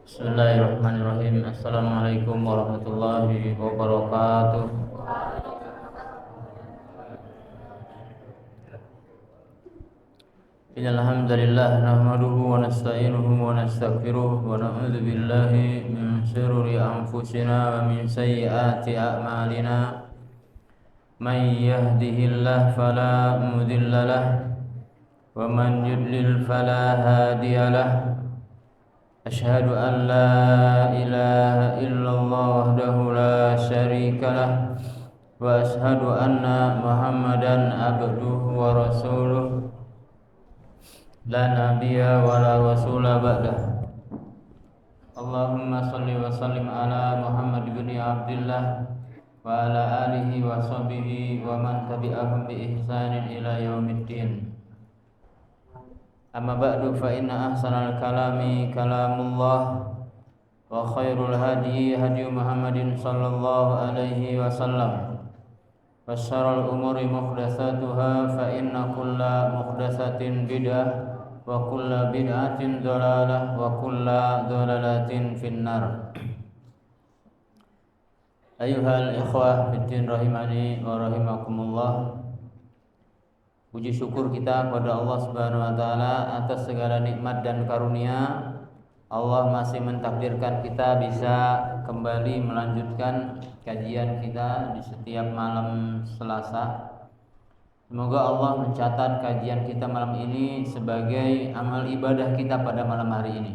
Bismillahirrahmanirrahim. Assalamualaikum warahmatullahi wabarakatuh. Innal hamdalillah nahmaduhu wa nasta'inuhu wa nastaghfiruh wa na'udzu billahi min shururi anfusina wa min sayyiati a'malina. May yahdihillahu fala mudilla lahu wa man yudlil fala hadiya lahu. Asyhadu an la ilaha illallah wahdahu la syarika lah wa asyhadu anna Muhammadan abduhu wa rasuluh la nabiyya wa la rasula ba'dah. Allahumma salli wa sallim ala Muhammad bin Abdullah wa ala alihi wa sahbihi wa man tabi'ahum bi ihsanin ila yaumiddin. Amma ba'du fa inna ahsanal kalami kalamullah wa khairul hadi hadi Muhammadin sallallahu alaihi wasallam wa syarrul umuri muhdatsatuha fa inna kulla muhdatsatin bid'ah wa kulla bid'atin dhalalah wa kulla dhalalatin finnar. Ayyuhal ikhwah fiddin rahimani wa rahimakumullah. Puji syukur kita kepada Allah Subhanahu wa taala atas segala nikmat dan karunia. Allah masih mentakdirkan kita bisa kembali melanjutkan kajian kita di setiap malam Selasa. Semoga Allah mencatat kajian kita malam ini sebagai amal ibadah kita pada malam hari ini.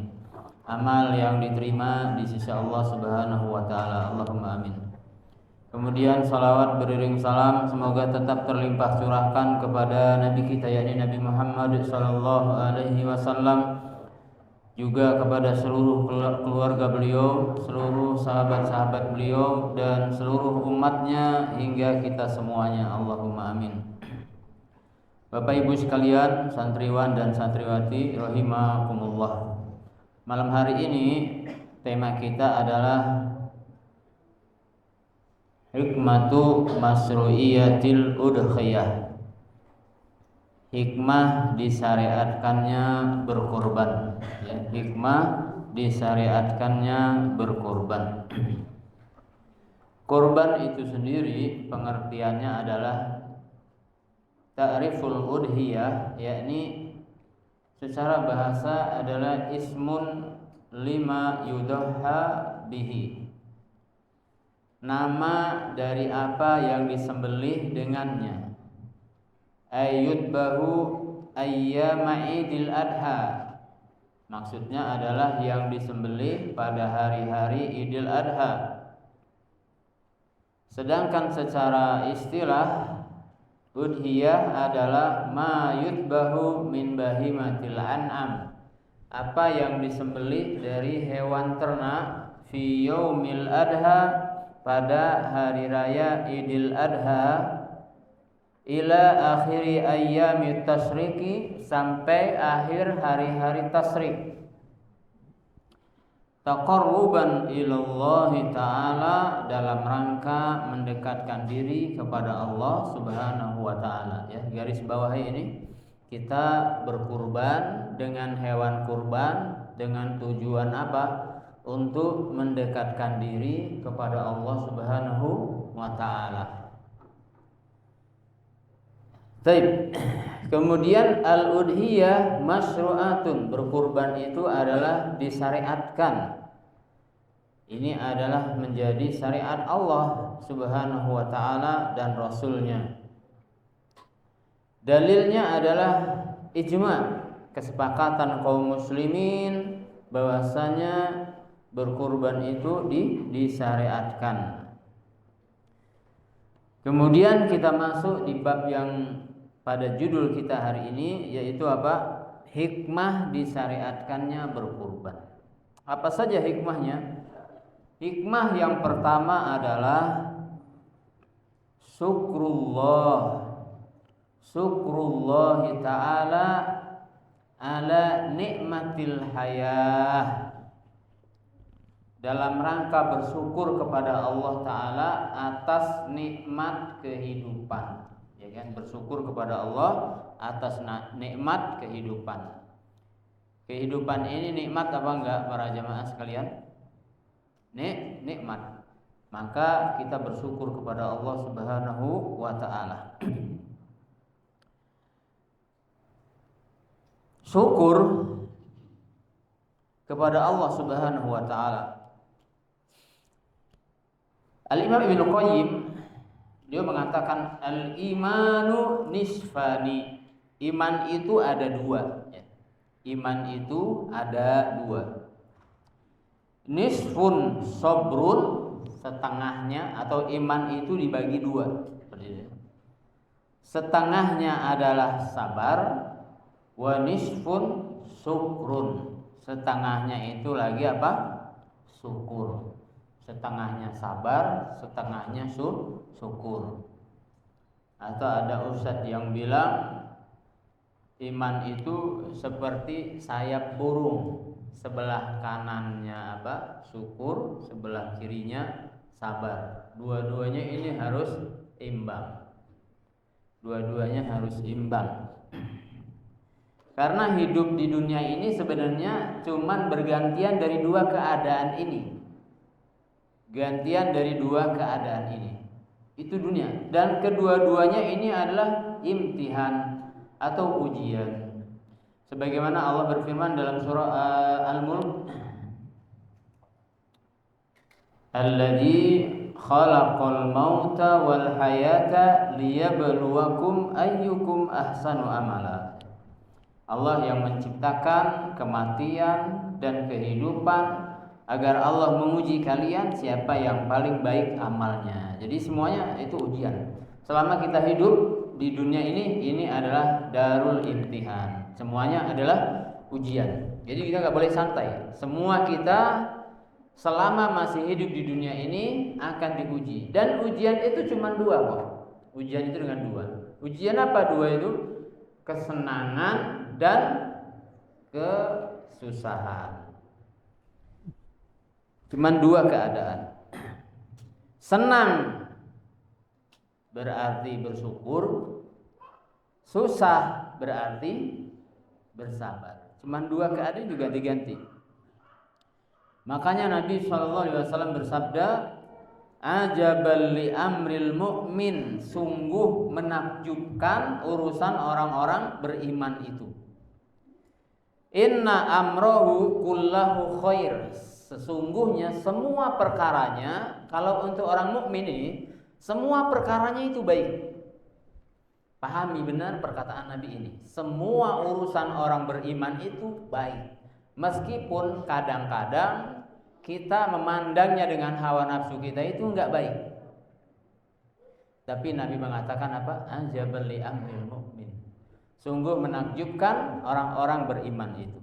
Amal yang diterima di sisi Allah Subhanahu wa taala. Allahumma amin. Kemudian salawat beriring salam semoga tetap terlimpah curahkan kepada Nabi kita yakni Nabi Muhammad sallallahu alaihi wasallam, juga kepada seluruh keluarga beliau, seluruh sahabat-sahabat beliau dan seluruh umatnya hingga kita semuanya. Allahumma amin. Bapak Ibu sekalian, santriwan dan santriwati rahimakumullah. Malam hari ini tema kita adalah hikmatu masru'iyatil udhiyah. Hikmah disyariatkannya berkorban, ya, hikmah disyariatkannya berkorban. Korban itu sendiri pengertiannya adalah ta'riful udhiyah, yakni secara bahasa adalah ismun lima yudhha bihi, nama dari apa yang disembelih dengannya. Ayyudbahu ayyama idil adha, maksudnya adalah yang disembelih pada hari-hari idil adha. Sedangkan secara istilah udhiyah adalah ma yudbahu min bahimatil an'am, apa yang disembelih dari hewan ternak fi yaumil adha, pada hari raya Idul Adha, ila akhiri ayyamit tasyriki, sampai akhir hari-hari tasyrik. Taqarruban ilallahi ta'ala, dalam rangka mendekatkan diri kepada Allah Subhanahu wa ta'ala. Ya, garis bawahi ini, kita berkurban dengan hewan kurban dengan tujuan apa? Untuk mendekatkan diri kepada Allah Subhanahu wa ta'ala. Baik. Kemudian al-udhiyah masyru'atun, berkurban itu adalah disyariatkan. Ini adalah menjadi syariat Allah Subhanahu wa ta'ala dan Rasulnya. Dalilnya adalah ijma', kesepakatan kaum muslimin bahwasanya berkurban itu disyariatkan. Kemudian kita masuk di bab yang pada judul kita hari ini, yaitu apa? Hikmah disyariatkannya berkurban. Apa saja hikmahnya? Hikmah yang pertama adalah syukrullahi ta'ala ala nikmatil hayah, dalam rangka bersyukur kepada Allah Ta'ala atas nikmat kehidupan, ya kan? Bersyukur kepada Allah atas nikmat kehidupan. Kehidupan ini nikmat apa enggak para jamaah sekalian? Nikmat. Maka kita bersyukur kepada Allah Subhanahu wa taala. Syukur kepada Allah Subhanahu wa taala. Al-Imam Ibnu Qayyim dia mengatakan al-imanu nisfani. Iman itu ada dua. Iman itu ada dua. Nisfun sabrun, setengahnya, atau iman itu dibagi dua. Setengahnya adalah sabar, wa nisfun syukrun. Setengahnya itu lagi apa? Syukur. Setengahnya sabar, setengahnya syukur. Atau ada ustadz yang bilang iman itu seperti sayap burung, sebelah kanannya apa? Syukur, sebelah kirinya sabar. Dua-duanya ini harus imbang. Dua-duanya harus imbang. Karena hidup di dunia ini sebenarnya cuman bergantian dari dua keadaan ini. Gantian dari dua keadaan ini. Itu dunia. Dan kedua-duanya ini adalah imtihan atau ujian. Sebagaimana Allah berfirman dalam surah Al-Mulk, Alladzi khalaqal mauta wal hayata liyabluwakum ayyukum ahsanu amala. Allah yang menciptakan kematian dan kehidupan agar Allah menguji kalian siapa yang paling baik amalnya. Jadi semuanya itu ujian. Selama kita hidup di dunia ini adalah darul imtihan. Semuanya adalah ujian. Jadi kita nggak boleh santai. Semua kita selama masih hidup di dunia ini akan diuji. Dan ujian itu cuma dua kok. Ujian itu dengan dua. Ujian apa dua itu? Kesenangan dan kesusahan. Cuman dua keadaan. Senang berarti bersyukur, susah berarti bersabar. Cuman dua keadaan juga diganti. Makanya Nabi SAW bersabda, ajabal li amril mu'min, sungguh menakjubkan urusan orang-orang beriman itu. Inna amrohu kullahu khair, sesungguhnya semua perkaranya, kalau untuk orang mukmin ini, semua perkaranya itu baik. Pahami benar perkataan Nabi ini. Semua urusan orang beriman itu baik. Meskipun kadang-kadang kita memandangnya dengan hawa nafsu kita itu enggak baik. Tapi Nabi mengatakan apa? Ajabal li amril mu'min. Sungguh menakjubkan orang-orang beriman itu.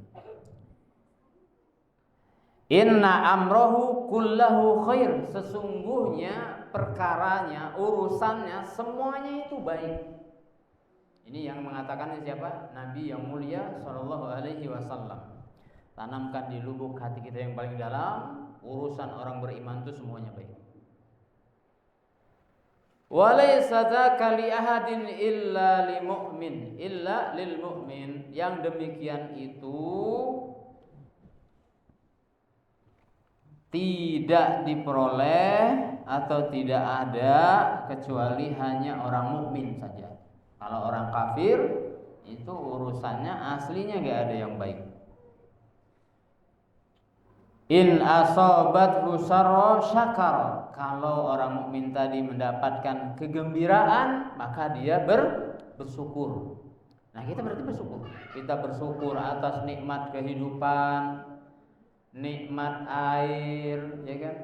Inna amrohu kullahu khair, sesungguhnya perkaranya, urusannya semuanya itu baik. Ini yang mengatakan siapa? Nabi yang mulia sallallahu alaihi wasallam. Tanamkan di lubuk hati kita yang paling dalam, urusan orang beriman itu semuanya baik. Walaysa dzaka li ahadin illa lil mu'min, illa lil mu'min. Yang demikian itu tidak diperoleh atau tidak ada kecuali hanya orang mukmin saja. Kalau orang kafir itu urusannya aslinya nggak ada yang baik. In asobat husarro syakar. Kalau orang mukmin tadi mendapatkan kegembiraan, maka dia bersyukur. Nah, kita berarti bersyukur. Kita bersyukur atas nikmat kehidupan, nikmat air, ya kan?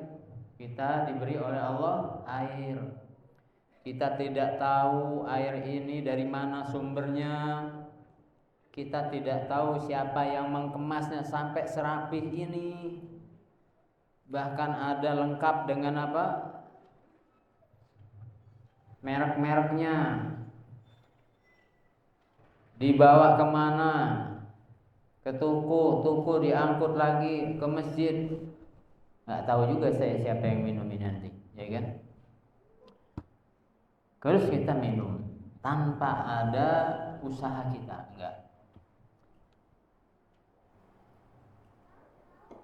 Kita diberi oleh Allah air. Kita tidak tahu air ini dari mana sumbernya. Kita tidak tahu siapa yang mengemasnya sampai serapih ini. Bahkan ada lengkap dengan apa? Merek-mereknya. Dibawa kemana? Ke toko diangkut lagi ke masjid. Nggak tahu juga saya siapa yang minum ini nanti, ya kan? Terus kita minum tanpa ada usaha kita, enggak.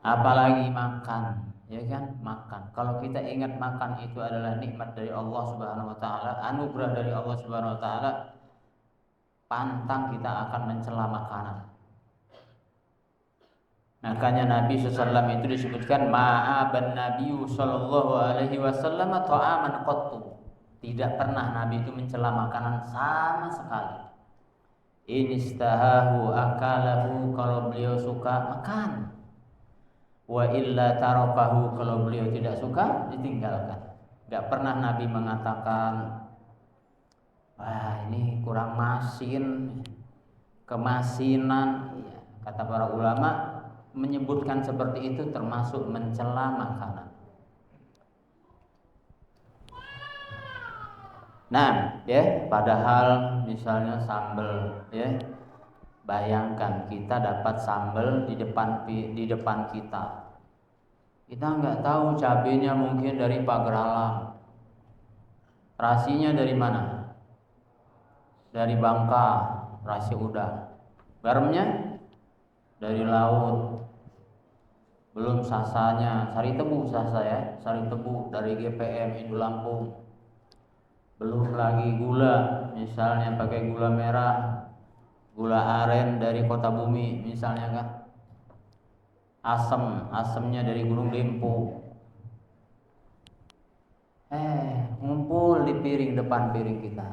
apalagi makan, ya kan? Makan. Kalau kita ingat makan itu adalah nikmat dari Allah Subhanahu wa taala, anugerah dari Allah Subhanahu wa taala, pantang kita akan mencela makanan. Makanya Nabi SAW itu disebutkan ma'aban Nabi sallallahu alaihi wasallam ta'aman qattu. Tidak pernah Nabi itu mencela makanan sama sekali. Inistahahu akalahu, kalau beliau suka makan. Wa illa tarakahu, kalau beliau tidak suka ditinggalkan. Gak pernah Nabi mengatakan, wah ini kurang masin, kemasinan. Kata para ulama, menyebutkan seperti itu termasuk mencela makanan. Nah, ya, padahal misalnya sambal, ya, bayangkan kita dapat sambal di depan kita. Kita nggak tahu cabenya mungkin dari Pagralang, rasinya dari mana? Dari Bangka, rasi udang. Garamnya dari laut. Belum sasanya, sari tebu sasa ya, sari tebu dari GPM Indo Lampung. Belum lagi gula, misalnya pakai gula merah, gula aren dari Kota Bumi misalnya kan. Asemnya dari Gunung Dempo. Ngumpul di depan piring kita.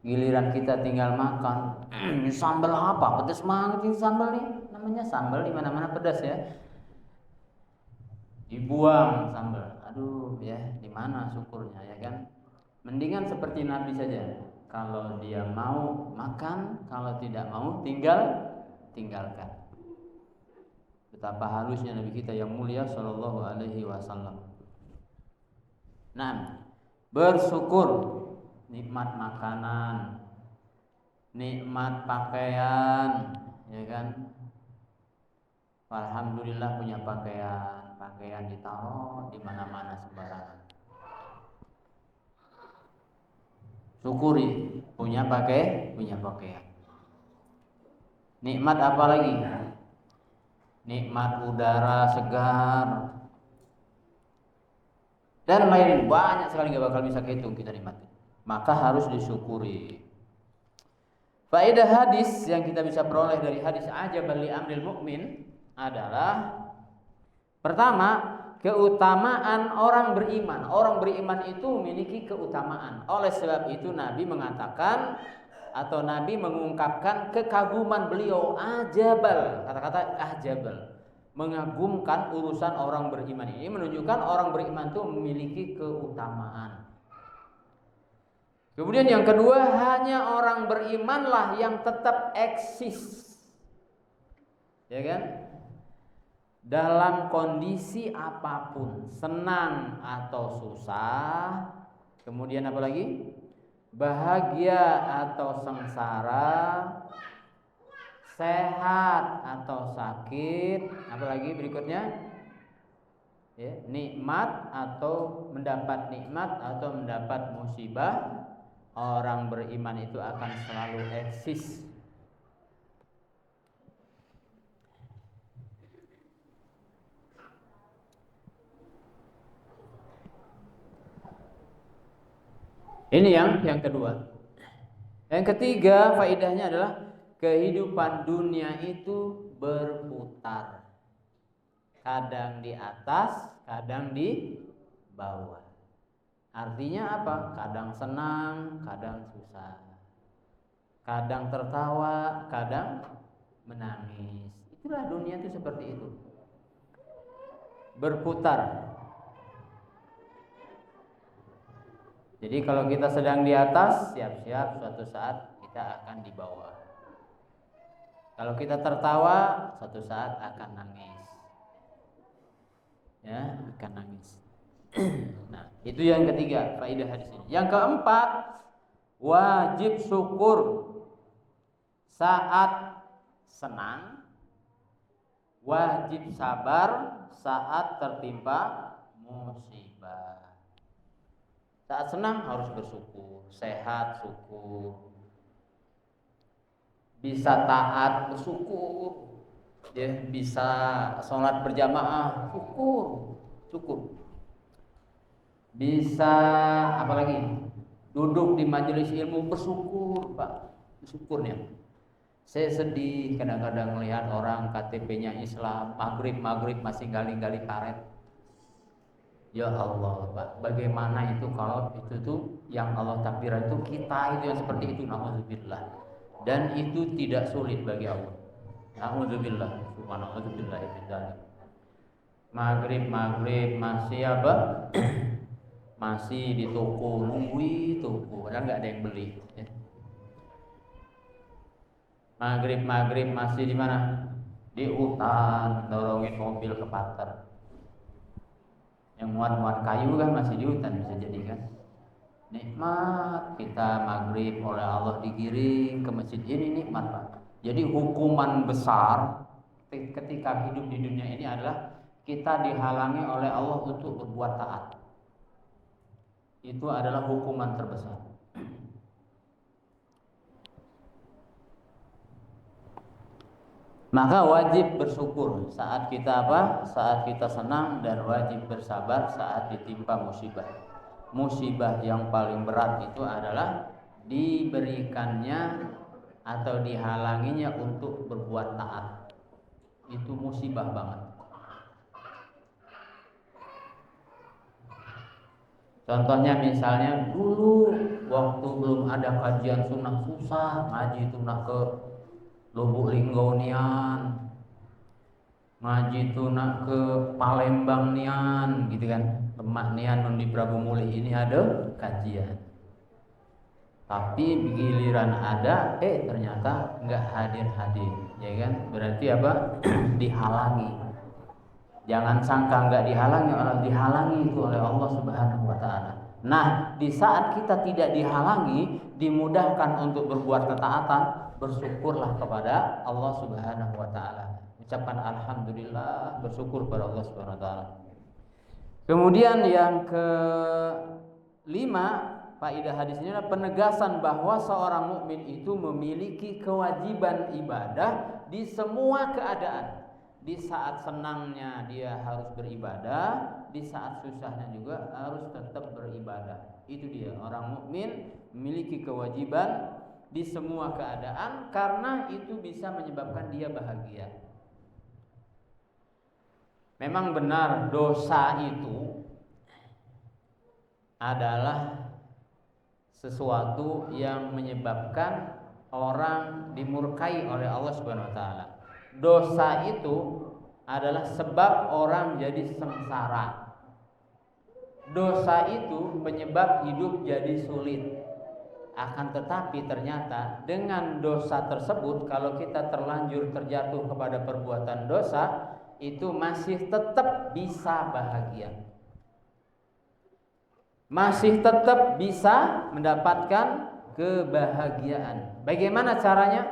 Giliran kita tinggal makan, sambal apa? Pedas banget ini sambal nih. Namanya sambal di mana-mana pedas ya. Dibuang sambal. Aduh ya, di mana syukurnya ya kan? Mendingan seperti Nabi saja. Kalau dia mau makan, kalau tidak mau tinggalkan. Betapa halusnya Nabi kita yang mulia sallallahu alaihi wasallam. Nah, bersyukur nikmat makanan, nikmat pakaian, ya kan? Alhamdulillah punya pakaian ditaruh di mana-mana sembarangan. Syukuri punya pakaian. Nikmat apa lagi? Nikmat udara segar dan lain banyak sekali, gak bakal bisa kehitung kita nikmati. Maka harus disyukuri. Faedah hadis yang kita bisa peroleh dari hadis ajaban li amril mukmin adalah pertama, keutamaan orang beriman. Orang beriman itu memiliki keutamaan. Oleh sebab itu Nabi mengatakan atau Nabi mengungkapkan kekaguman beliau, ajabal, kata-kata ajabal, mengagumkan urusan orang beriman. Ini menunjukkan orang beriman itu memiliki keutamaan. Kemudian yang kedua, hanya orang berimanlah yang tetap eksis, ya kan? Dalam kondisi apapun, senang atau susah. Kemudian apa lagi? Bahagia atau sengsara, sehat atau sakit. Apa lagi berikutnya? Ya, nikmat atau mendapat nikmat atau mendapat musibah. Orang beriman itu akan selalu eksis. Ini yang kedua. Yang ketiga, faedahnya adalah kehidupan dunia itu berputar. Kadang di atas, kadang di bawah. Artinya apa? Kadang senang, kadang susah. Kadang tertawa, kadang menangis. Itulah dunia itu seperti itu. Berputar. Jadi kalau kita sedang di atas, siap-siap suatu saat kita akan di bawah. Kalau kita tertawa, suatu saat akan nangis. Ya, akan nangis. Nah, itu yang ketiga, faedah hadis ini. Yang keempat, wajib syukur saat senang, wajib sabar saat tertimpa musibah. Saat senang harus bersyukur, sehat syukur, bisa taat bersyukur, dia bisa sholat berjamaah, cukup. Bisa apalagi duduk di majelis ilmu, bersyukur Pak, bersyukurnya. Saya sedih kadang-kadang melihat orang KTP-nya Islam, maghrib masih gali-gali karet. Ya Allah Pak, bagaimana itu kalau itu tuh yang Allah takdirkan itu kita itu yang seperti itu, na'udzubillah. Dan itu tidak sulit bagi Allah. Na'udzubillah, subhanallah, maghrib masih apa? Masih di toko, nungguin toko, padahal nggak ada yang beli. Ya. Maghrib masih di mana? Di hutan, dorongin mobil ke pater. Yang muat kayu kan masih di hutan, bisa jadi kan. Nikmat kita maghrib oleh Allah digiring ke masjid, ini nikmat Pak. Jadi hukuman besar ketika hidup di dunia ini adalah kita dihalangi oleh Allah untuk berbuat taat. Itu adalah hukuman terbesar. Maka wajib bersyukur saat kita apa? Saat kita senang, dan wajib bersabar saat ditimpa musibah. Musibah yang paling berat itu adalah diberikannya atau dihalanginya untuk berbuat taat. Itu musibah banget. Contohnya misalnya dulu waktu belum ada kajian sunnah, susah ngaji sunnah ke Lubuk Linggau nian, ngaji tunak ke Palembang nian, gitu kan. Lemak nian di Prabu Muli ini ada kajian. Tapi giliran ada, ternyata nggak hadir, ya kan? Berarti apa? Dihalangi. Jangan sangka nggak dihalangi, Allah dihalangi itu oleh Allah Subhanahu Wa Taala. Nah, di saat kita tidak dihalangi, dimudahkan untuk berbuat ketaatan, bersyukurlah kepada Allah Subhanahu Wa Taala. Ucapkan alhamdulillah, bersyukur kepada Allah Subhanahu Wa Taala. Kemudian yang kelima, faedah hadis ini adalah penegasan bahwa seorang mukmin itu memiliki kewajiban ibadah di semua keadaan. Di saat senangnya dia harus beribadah, di saat susahnya juga harus tetap beribadah. Itu dia, orang mukmin memiliki kewajiban di semua keadaan karena itu bisa menyebabkan dia bahagia. Memang benar dosa itu adalah sesuatu yang menyebabkan orang dimurkai oleh Allah Subhanahu wa taala. Dosa itu adalah sebab orang jadi sengsara. Dosa itu penyebab hidup jadi sulit. Akan tetapi ternyata dengan dosa tersebut, kalau kita terlanjur terjatuh kepada perbuatan dosa, itu masih tetap bisa bahagia, masih tetap bisa mendapatkan kebahagiaan. Bagaimana caranya?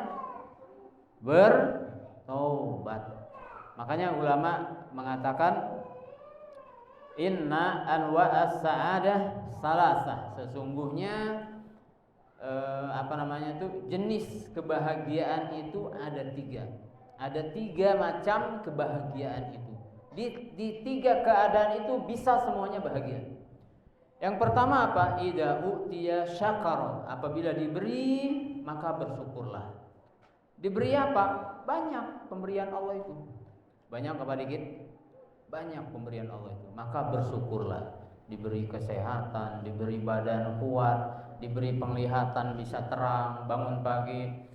Bertaubat. Makanya ulama mengatakan inna anwa'as sa'adah salasah. Sesungguhnya jenis kebahagiaan itu ada tiga. Ada tiga macam kebahagiaan itu. Di tiga keadaan itu bisa semuanya bahagia. Yang pertama apa? Idza utiya syakara. Apabila diberi, maka bersyukurlah. Diberi apa? Banyak pemberian Allah itu. Banyak apa dikit? Banyak pemberian Allah itu. Maka bersyukurlah. Diberi kesehatan, diberi badan kuat, diberi penglihatan bisa terang, bangun pagi,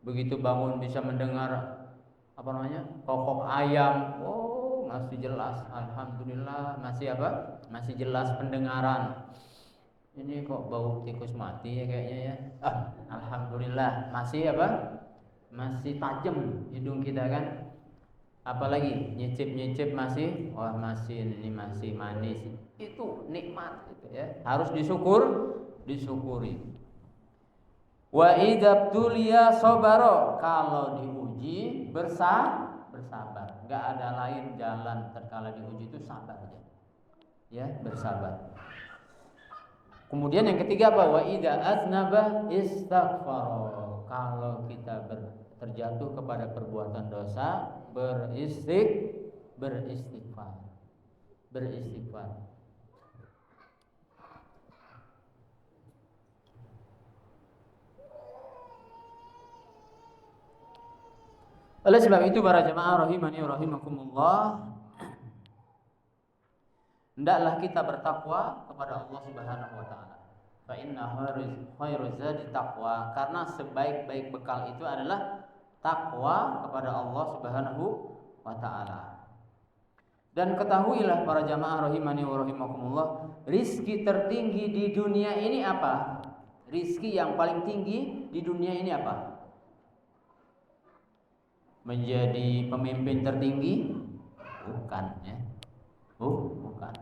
begitu bangun bisa mendengar kokok ayam. Oh, masih jelas, alhamdulillah. Masih apa? Masih jelas pendengaran. Ini kok bau tikus mati ya kayaknya ya. Alhamdulillah. Masih apa? Masih tajam hidung kita kan. Apalagi nyicip masih, ini masih manis. Itu nikmat gitu ya. Harus disyukuri. Wa idzabtuliya sabara. Kalau diuji bersabar. Enggak ada lain jalan tatkala diuji itu sabar aja. Ya, bersabar. Kemudian yang ketiga apa? Wa idza aznaba istaghfara. Kalau kita terjatuh kepada perbuatan dosa, Beristighfar. Oleh sebab itu para jemaah rahimani wa rahimakumullah, hendaklah kita bertakwa kepada Allah Subhanahu wa taala. Fa inna khairuz zadi taqwa, karena sebaik-baik bekal itu adalah takwa kepada Allah Subhanahu wa taala. Dan ketahuilah para jamaah rahimani wa rahimakumullah, rizki tertinggi di dunia ini apa? Rizki yang paling tinggi di dunia ini apa? Menjadi pemimpin tertinggi? Bukan, ya. Bukan.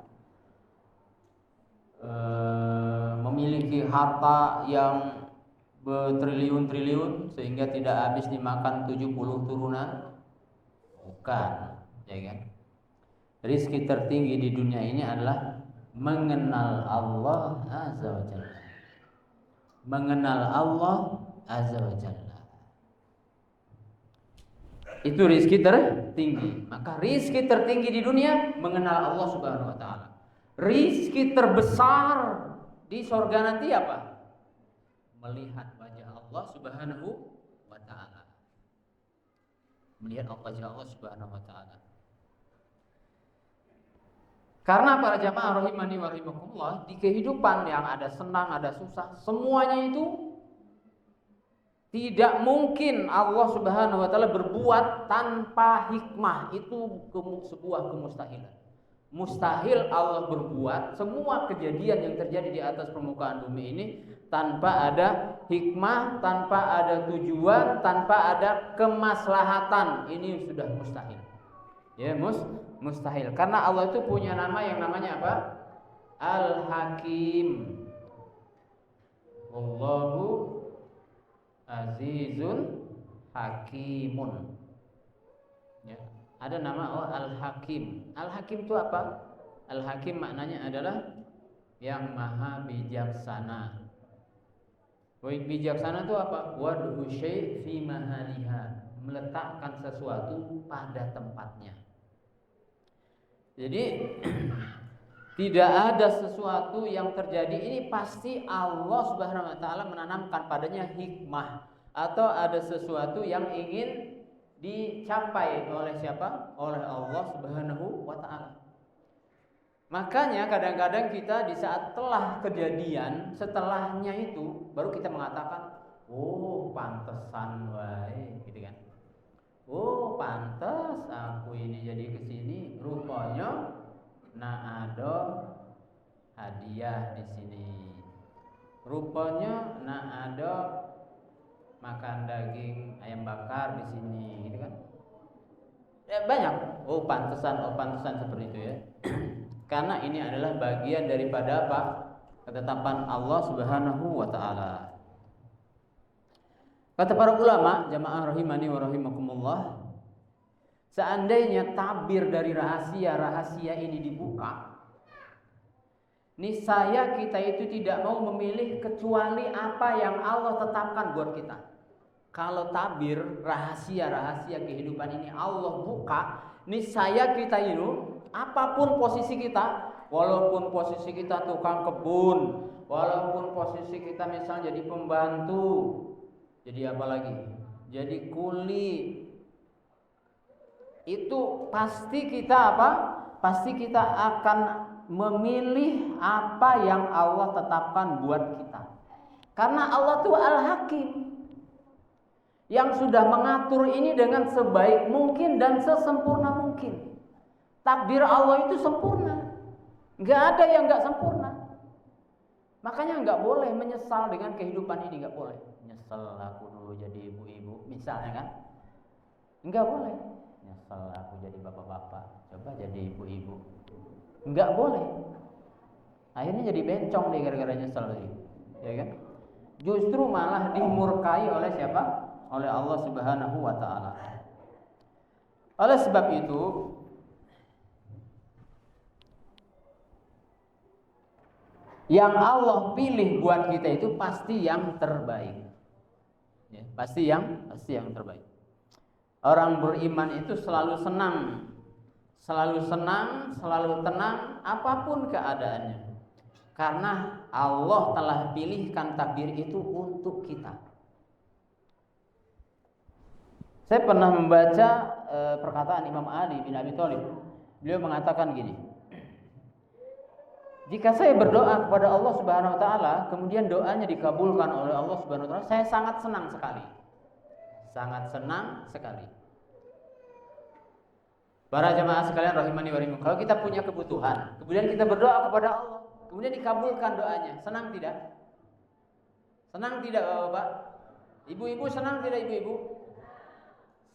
Memiliki harta yang bertriliun-triliun sehingga tidak habis dimakan 70 turunan? Bukan, ya kan? Rizki tertinggi di dunia ini adalah mengenal Allah Azza wa Jalla. Mengenal Allah Azza wa Jalla. Itu rizki tertinggi. Maka rizki tertinggi di dunia mengenal Allah Subhanahu wa taala. Rizki terbesar di surga nanti apa? Melihat wajah Allah Subhanahu wa taala. Melihat wajah Allah Subhanahu wa taala. Karena para jamaah rahimani wa rahimakumullah, di kehidupan yang ada senang, ada susah, semuanya itu tidak mungkin Allah Subhanahu wa taala berbuat tanpa hikmah. Itu sebuah kemustahilan. Mustahil Allah berbuat semua kejadian yang terjadi di atas permukaan bumi ini tanpa ada hikmah, tanpa ada tujuan, tanpa ada kemaslahatan. Ini sudah mustahil. Ya, mustahil. Karena Allah itu punya nama yang namanya apa? Al-Hakim. Wallahu Azizun Hakimun. Ya, ada nama Al-Hakim. Al-Hakim itu apa? Al-Hakim maknanya adalah yang maha bijaksana. Bijaksana itu apa? Wad'u syai' fi mahaliha, meletakkan sesuatu pada tempatnya. Jadi tidak ada sesuatu yang terjadi ini pasti Allah Subhanahu wa taala menanamkan padanya hikmah, atau ada sesuatu yang ingin dicapai oleh siapa? Oleh Allah Subhanahu wa taala. Makanya kadang-kadang kita di saat telah kejadian, setelahnya itu baru kita mengatakan, "Oh, pantesan wae," gitu kan. "Oh, pantas aku ini jadi kesini, rupanya ada hadiah di sini. Rupanya ada makan daging ayam bakar di sini," gitu kan? Ya banyak. Oh pantesan seperti itu ya. Karena ini adalah bagian daripada apa? Ketetapan Allah Subhanahu wa taala. Kata para ulama, jamaah rahimani wa rahimakumullah, seandainya tabir dari rahasia-rahasia ini dibuka, niscaya kita itu tidak mau memilih kecuali apa yang Allah tetapkan buat kita. Kalau tabir rahasia-rahasia kehidupan ini Allah buka, niscaya kita itu apapun posisi kita, walaupun posisi kita tukang kebun, walaupun posisi kita misalnya jadi pembantu, jadi apa lagi? Jadi kuli, itu pasti kita apa? Pasti kita akan memilih apa yang Allah tetapkan buat kita. Karena Allah itu Al-Hakim, yang sudah mengatur ini dengan sebaik mungkin dan sesempurna mungkin. Takdir Allah itu sempurna, nggak ada yang nggak sempurna. Makanya nggak boleh menyesal dengan kehidupan ini, nggak boleh. Nyesel aku dulu jadi ibu-ibu, misalnya kan? Nggak boleh. Nyesel aku jadi bapak-bapak, coba jadi ibu-ibu. Nggak boleh. Akhirnya jadi bencong deh gara-gara nyesel tadi, ya kan? Justru malah dimurkai oleh siapa? Oleh Allah Subhanahu wa taala. Oleh sebab itu, yang Allah pilih buat kita itu pasti yang terbaik. Ya, pasti yang terbaik. Orang beriman itu selalu senang, selalu tenang apapun keadaannya. Karena Allah telah pilihkan takdir itu untuk kita. Saya pernah membaca perkataan Imam Ali bin Abi Thalib. Beliau mengatakan gini, jika saya berdoa kepada Allah Subhanahu wa taala, kemudian doanya dikabulkan oleh Allah Subhanahu wa taala, saya sangat senang sekali. Sangat senang sekali. Para jamaah sekalian rahimani wa rahimakumullah, kalau kita punya kebutuhan, kemudian kita berdoa kepada Allah, kemudian dikabulkan doanya, senang tidak? Senang tidak Bapak-bapak? Ibu-ibu senang tidak ibu-ibu?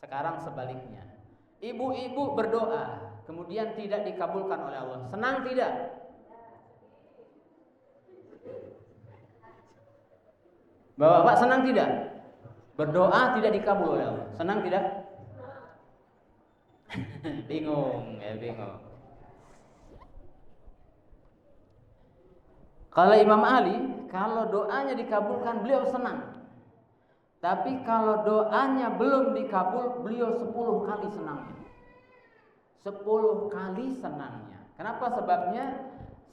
Sekarang sebaliknya. Ibu-ibu berdoa, kemudian tidak dikabulkan oleh Allah, senang tidak? Bapak-bapak senang tidak? Berdoa tidak dikabul oleh Allah, senang tidak? Bingung. Kalau Imam Ali, kalau doanya dikabulkan beliau senang. Tapi kalau doanya belum dikabul, beliau 10 kali senangnya. 10 kali senangnya. Kenapa? Sebabnya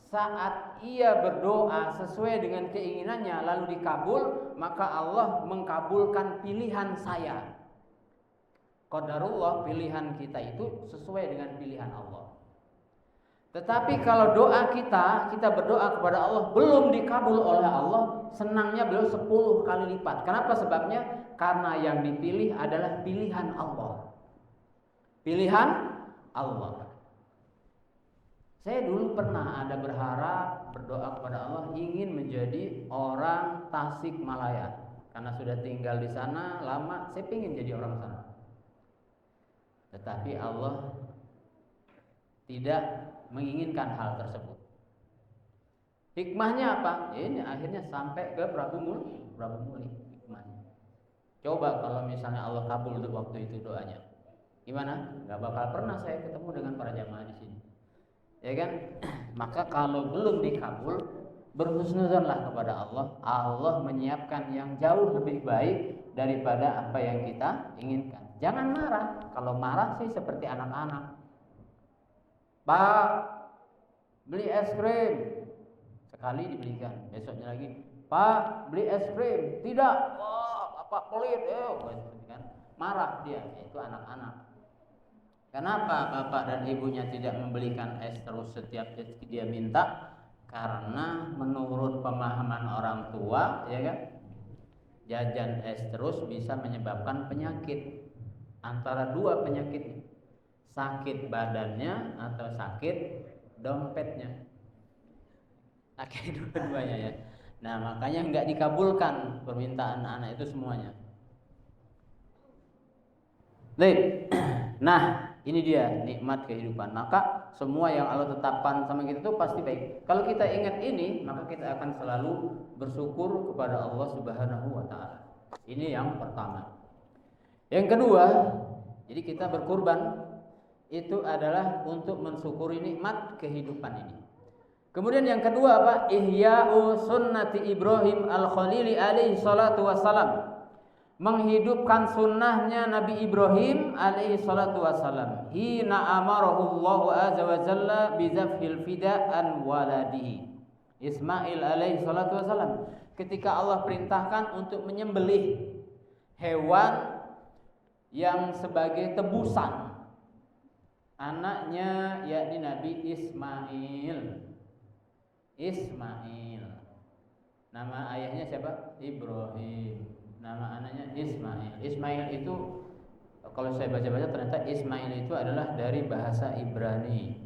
saat ia berdoa sesuai dengan keinginannya lalu dikabul, maka Allah mengkabulkan pilihan saya. Qadarullah, pilihan kita itu sesuai dengan pilihan Allah. Tetapi kalau doa kita berdoa kepada Allah belum dikabul oleh Allah, senangnya beliau 10 kali lipat. Kenapa? Sebabnya karena yang dipilih adalah pilihan Allah. Pilihan Allah. Saya dulu pernah ada berharap berdoa kepada Allah ingin menjadi orang Tasikmalaya. Karena sudah tinggal di sana lama, saya ingin jadi orang sana. Tetapi Allah tidak menginginkan hal tersebut. Hikmahnya apa? Ini akhirnya sampai ke Prabu Muli. Hikmahnya. Coba kalau misalnya Allah kabul waktu itu doanya, gimana? Gak bakal pernah saya ketemu dengan para jamaah di sini. Ya kan? Maka kalau belum dikabul, berhusnuzonlah kepada Allah. Allah menyiapkan yang jauh lebih baik daripada apa yang kita inginkan. Jangan marah. Kalau marah sih seperti anak-anak. Pak, beli es krim. Sekali dibelikan, besoknya lagi, Pak, beli es krim. Tidak. Wah, apa pelit? Kan? Marah dia. Itu anak-anak. Kenapa bapak dan ibunya tidak membelikan es terus setiap dia minta? Karena menurut pemahaman orang tua, ya kan, jajan es terus bisa menyebabkan penyakit. Antara dua penyakit, sakit badannya atau sakit dompetnya. Sakit dua-duanya ya. Nah makanya nggak dikabulkan permintaan anak itu semuanya. Baik. Nah ini dia nikmat kehidupan. Maka semua yang Allah tetapkan sama kita itu pasti baik. Kalau kita ingat ini, maka kita akan selalu bersyukur kepada Allah Subhanahu wa taala. Ini yang pertama. Yang kedua, jadi kita berkurban itu adalah untuk mensyukuri nikmat kehidupan ini. Kemudian yang kedua apa? Ihya'u sunnati Ibrahim al-Khalili alaihi salatu wassalam. Menghidupkan sunnahnya Nabi Ibrahim alaihi salatu wassalam. Hina amarahu Allah azza wa jalla bizafhil fida'an waladihi Ismail alaihi salatu wassalam. Ketika Allah perintahkan untuk menyembelih hewan yang sebagai tebusan anaknya, yakni Nabi Ismail. Nama ayahnya siapa? Ibrahim. Nama anaknya Ismail. Ismail itu kalau saya baca-baca ternyata Ismail itu adalah dari bahasa Ibrani.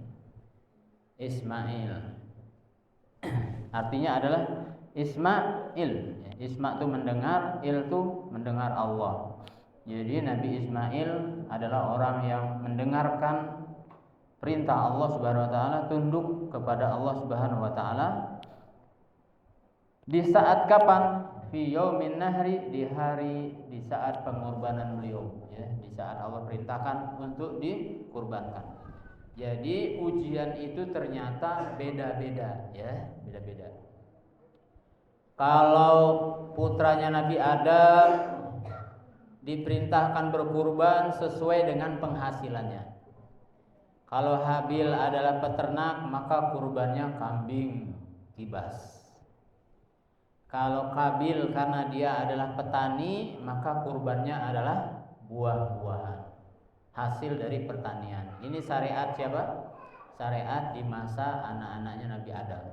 Ismail artinya adalah Ismail. Isma itu mendengar, il itu mendengar Allah. Jadi Nabi Ismail adalah orang yang mendengarkan perintah Allah Subhanahu wa taala, tunduk kepada Allah Subhanahu wa taala. Di saat kapan? Fi yaumin nahri, di saat pengorbanan beliau, ya, di saat Allah perintahkan untuk dikurbankan. Jadi ujian itu ternyata beda-beda, ya, beda-beda. Kalau putranya Nabi Adam diperintahkan berkurban sesuai dengan penghasilannya. Kalau Habil adalah peternak, maka kurbannya kambing kibas. Kalau Kabil karena dia adalah petani, maka kurbannya adalah buah-buahan, hasil dari pertanian. Ini syariat siapa? Syariat di masa anak-anaknya Nabi Adam.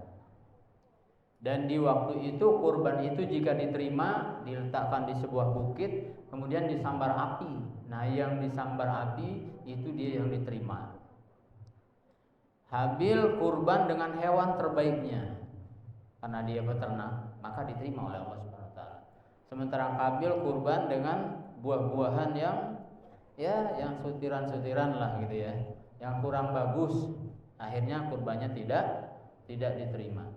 Dan di waktu itu kurban itu jika diterima, diletakkan di sebuah bukit, kemudian disambar api. Nah, yang disambar api itu dia yang diterima. Habil kurban dengan hewan terbaiknya, karena dia peternak, maka diterima oleh Allah Subhanahu wa taala. Sementara Kabil kurban dengan buah-buahan yang sutiran-sutiran lah gitu ya, yang kurang bagus, akhirnya kurbannya tidak diterima.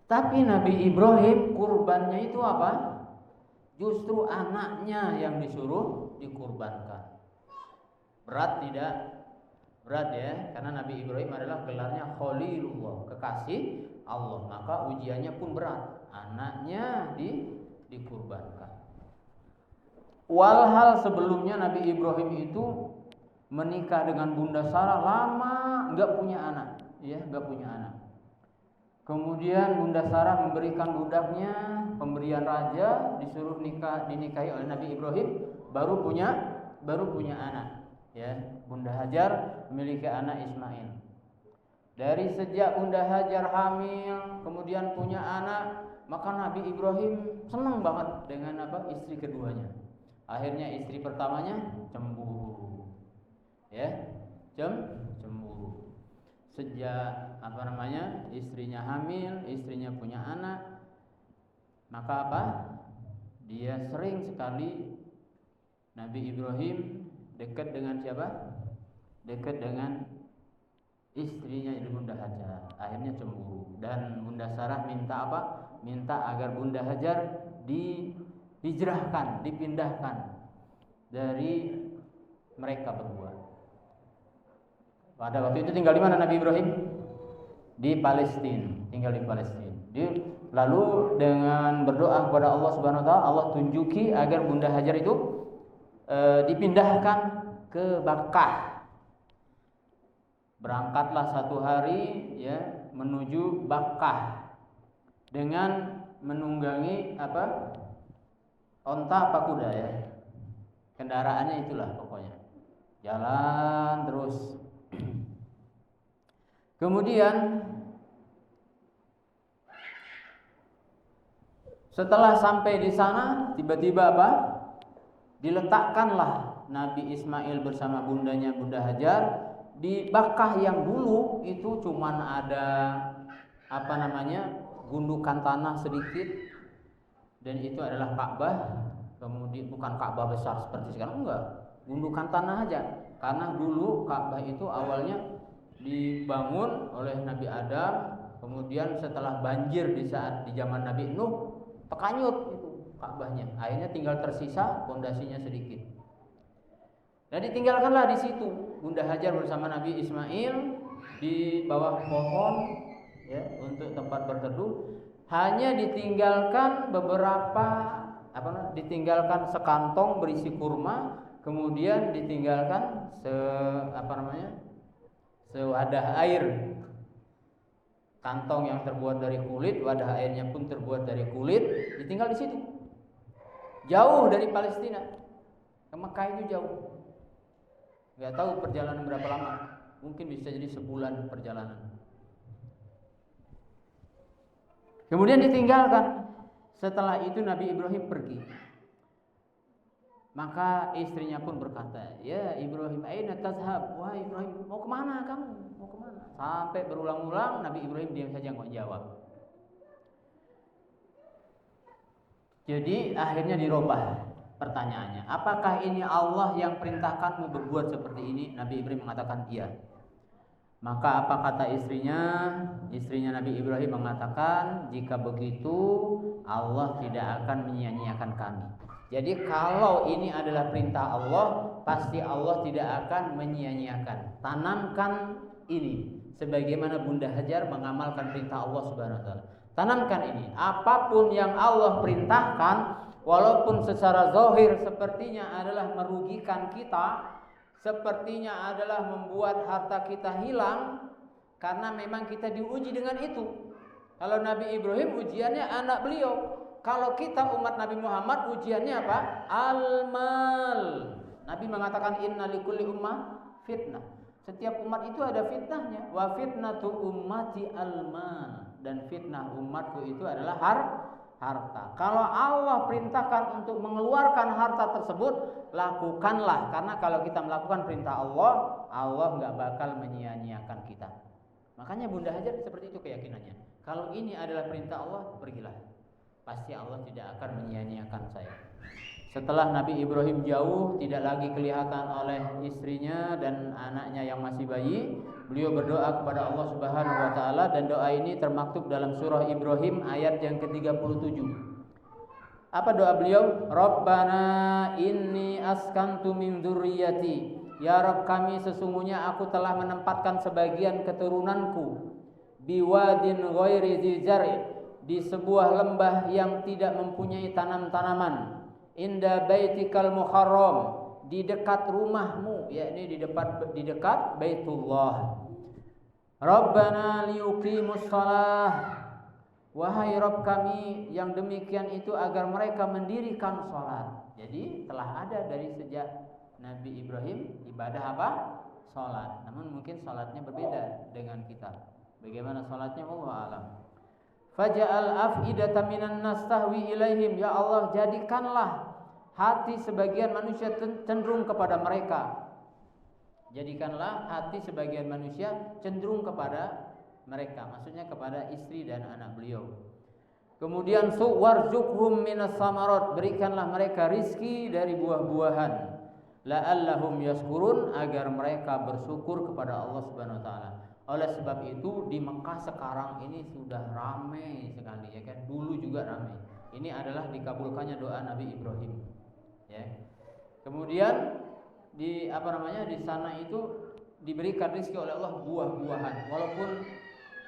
Tapi Nabi Ibrahim kurbannya itu apa? Justru anaknya yang disuruh dikurbankan. Berat tidak? Berat ya, karena Nabi Ibrahim adalah gelarnya Khalilullah, kekasih Allah. Maka ujiannya pun berat. Anaknya dikurbankan. Walhal sebelumnya Nabi Ibrahim itu menikah dengan Bunda Sarah lama nggak punya anak, ya nggak punya anak. Kemudian Bunda Sarah memberikan budaknya, pemberian raja, disuruh dinikahi oleh Nabi Ibrahim, baru punya anak. Ya, Bunda Hajar memiliki anak Ismail. Dari sejak Bunda Hajar hamil, kemudian punya anak, maka Nabi Ibrahim senang banget dengan istri keduanya. Akhirnya istri pertamanya cemburu. Ya, cemburu. Sejak istrinya hamil, istrinya punya anak, maka dia sering sekali Nabi Ibrahim dekat dengan siapa? Dekat dengan istrinya Bunda Hajar. Akhirnya cemburu dan Bunda Sarah minta apa? Minta agar Bunda Hajar dihijrahkan, dipindahkan dari mereka berdua. Pada waktu itu tinggal di mana Nabi Ibrahim? Di Palestina, tinggal di Palestina. Lalu dengan berdoa kepada Allah Subhanahu wa taala, Allah tunjuki agar Bunda Hajar itu dipindahkan ke Bakkah. Berangkatlah satu hari ya menuju Bakkah dengan menunggangi onta apa kuda ya. Kendaraannya itulah pokoknya. Jalan terus. Kemudian setelah sampai di sana tiba-tiba diletakkanlah Nabi Ismail bersama bundanya Bunda Hajar di Bakkah yang dulu itu cuman ada gundukan tanah sedikit, dan itu adalah Ka'bah. Kemudian bukan Ka'bah besar seperti sekarang, enggak, gundukan tanah aja. Karena dulu Ka'bah itu awalnya dibangun oleh Nabi Adam, kemudian setelah banjir di zaman Nabi Nuh tekanyut itu Ka'bahnya. Akhirnya tinggal tersisa pondasinya sedikit. Dan ditinggalkanlah di situ Bunda Hajar bersama Nabi Ismail di bawah pohon ya untuk tempat berteduh. Hanya ditinggalkan ditinggalkan sekantong berisi kurma, kemudian ditinggalkan sewadah air. Kantong yang terbuat dari kulit, wadah airnya pun terbuat dari kulit, ditinggal di situ. Jauh dari Palestina. Ke Mekah itu jauh. Enggak tahu perjalanan berapa lama. Mungkin bisa jadi sebulan perjalanan. Kemudian ditinggalkan. Setelah itu Nabi Ibrahim pergi. Maka istrinya pun berkata, "Ya Ibrahim, aina tazhab?" Wah Ibrahim, mau kemana kamu? Mau kemana? Sampai berulang-ulang Nabi Ibrahim diam saja enggak jawab. Jadi akhirnya dirubah pertanyaannya. Apakah ini Allah yang perintahkanmu berbuat seperti ini? Nabi Ibrahim mengatakan iya. Maka apa kata istrinya? Istrinya Nabi Ibrahim mengatakan, jika begitu Allah tidak akan menyia-nyiakan kami. Jadi kalau ini adalah perintah Allah, pasti Allah tidak akan menyia-nyiakan. Tanamkan ini, sebagaimana Bunda Hajar mengamalkan perintah Allah Subhanahu wa taala. Tanamkan ini, apapun yang Allah perintahkan, walaupun secara zahir sepertinya adalah merugikan kita, sepertinya adalah membuat harta kita hilang, karena memang kita diuji dengan itu. Kalau Nabi Ibrahim ujiannya anak beliau, kalau kita umat Nabi Muhammad ujiannya apa? Al-mal. Nabi mengatakan inna likulli ummah fitnah. Setiap umat itu ada fitnahnya. Wa fitnatu ummati al-mal, dan fitnah umatku itu adalah harta. Kalau Allah perintahkan untuk mengeluarkan harta tersebut, lakukanlah, karena kalau kita melakukan perintah Allah, Allah nggak bakal menyia-nyiakan kita. Makanya Bunda Hajar seperti itu keyakinannya. Kalau ini adalah perintah Allah, pergilah. Pasti Allah tidak akan menyia-nyiakan saya. Setelah Nabi Ibrahim jauh, tidak lagi kelihatan oleh istrinya dan anaknya yang masih bayi, beliau berdoa kepada Allah Subhanahu wa taala, dan doa ini termaktub dalam surah Ibrahim ayat yang ke-37. Apa doa beliau? Rabbana inni askantu min dzurriyyati. Ya Rabb kami, sesungguhnya aku telah menempatkan sebagian keturunanku biwadin ghairi dzi zar'i, di sebuah lembah yang tidak mempunyai tanam-tanaman, inda baitikal muharram, di dekat rumahmu, yakni di dekat Baitullah. Rabbana liyuqimus shalah, wahai Rabb kami, yang demikian itu agar mereka mendirikan salat. Jadi telah ada dari sejak Nabi Ibrahim ibadah apa? Salat. Namun mungkin salatnya berbeda dengan kita. Bagaimana salatnya? Wallahu a'lam. Faj'al af'idatan minan nas tahwi ilaihim, ya Allah jadikanlah hati sebagian manusia cenderung kepada mereka. Jadikanlah hati sebagian manusia cenderung kepada mereka, maksudnya kepada istri dan anak beliau. Kemudian warzuqhum minas samarat, berikanlah mereka rizki dari buah-buahan. La'allahum yashkurun, agar mereka bersyukur kepada Allah Subhanahu wa taala. Oleh sebab itu di Mekah sekarang ini sudah ramai sekali, ya kan? Dulu juga ramai. Ini adalah dikabulkannya doa Nabi Ibrahim. Ya. Kemudian di di sana itu diberikan rezeki oleh Allah buah-buahan. Walaupun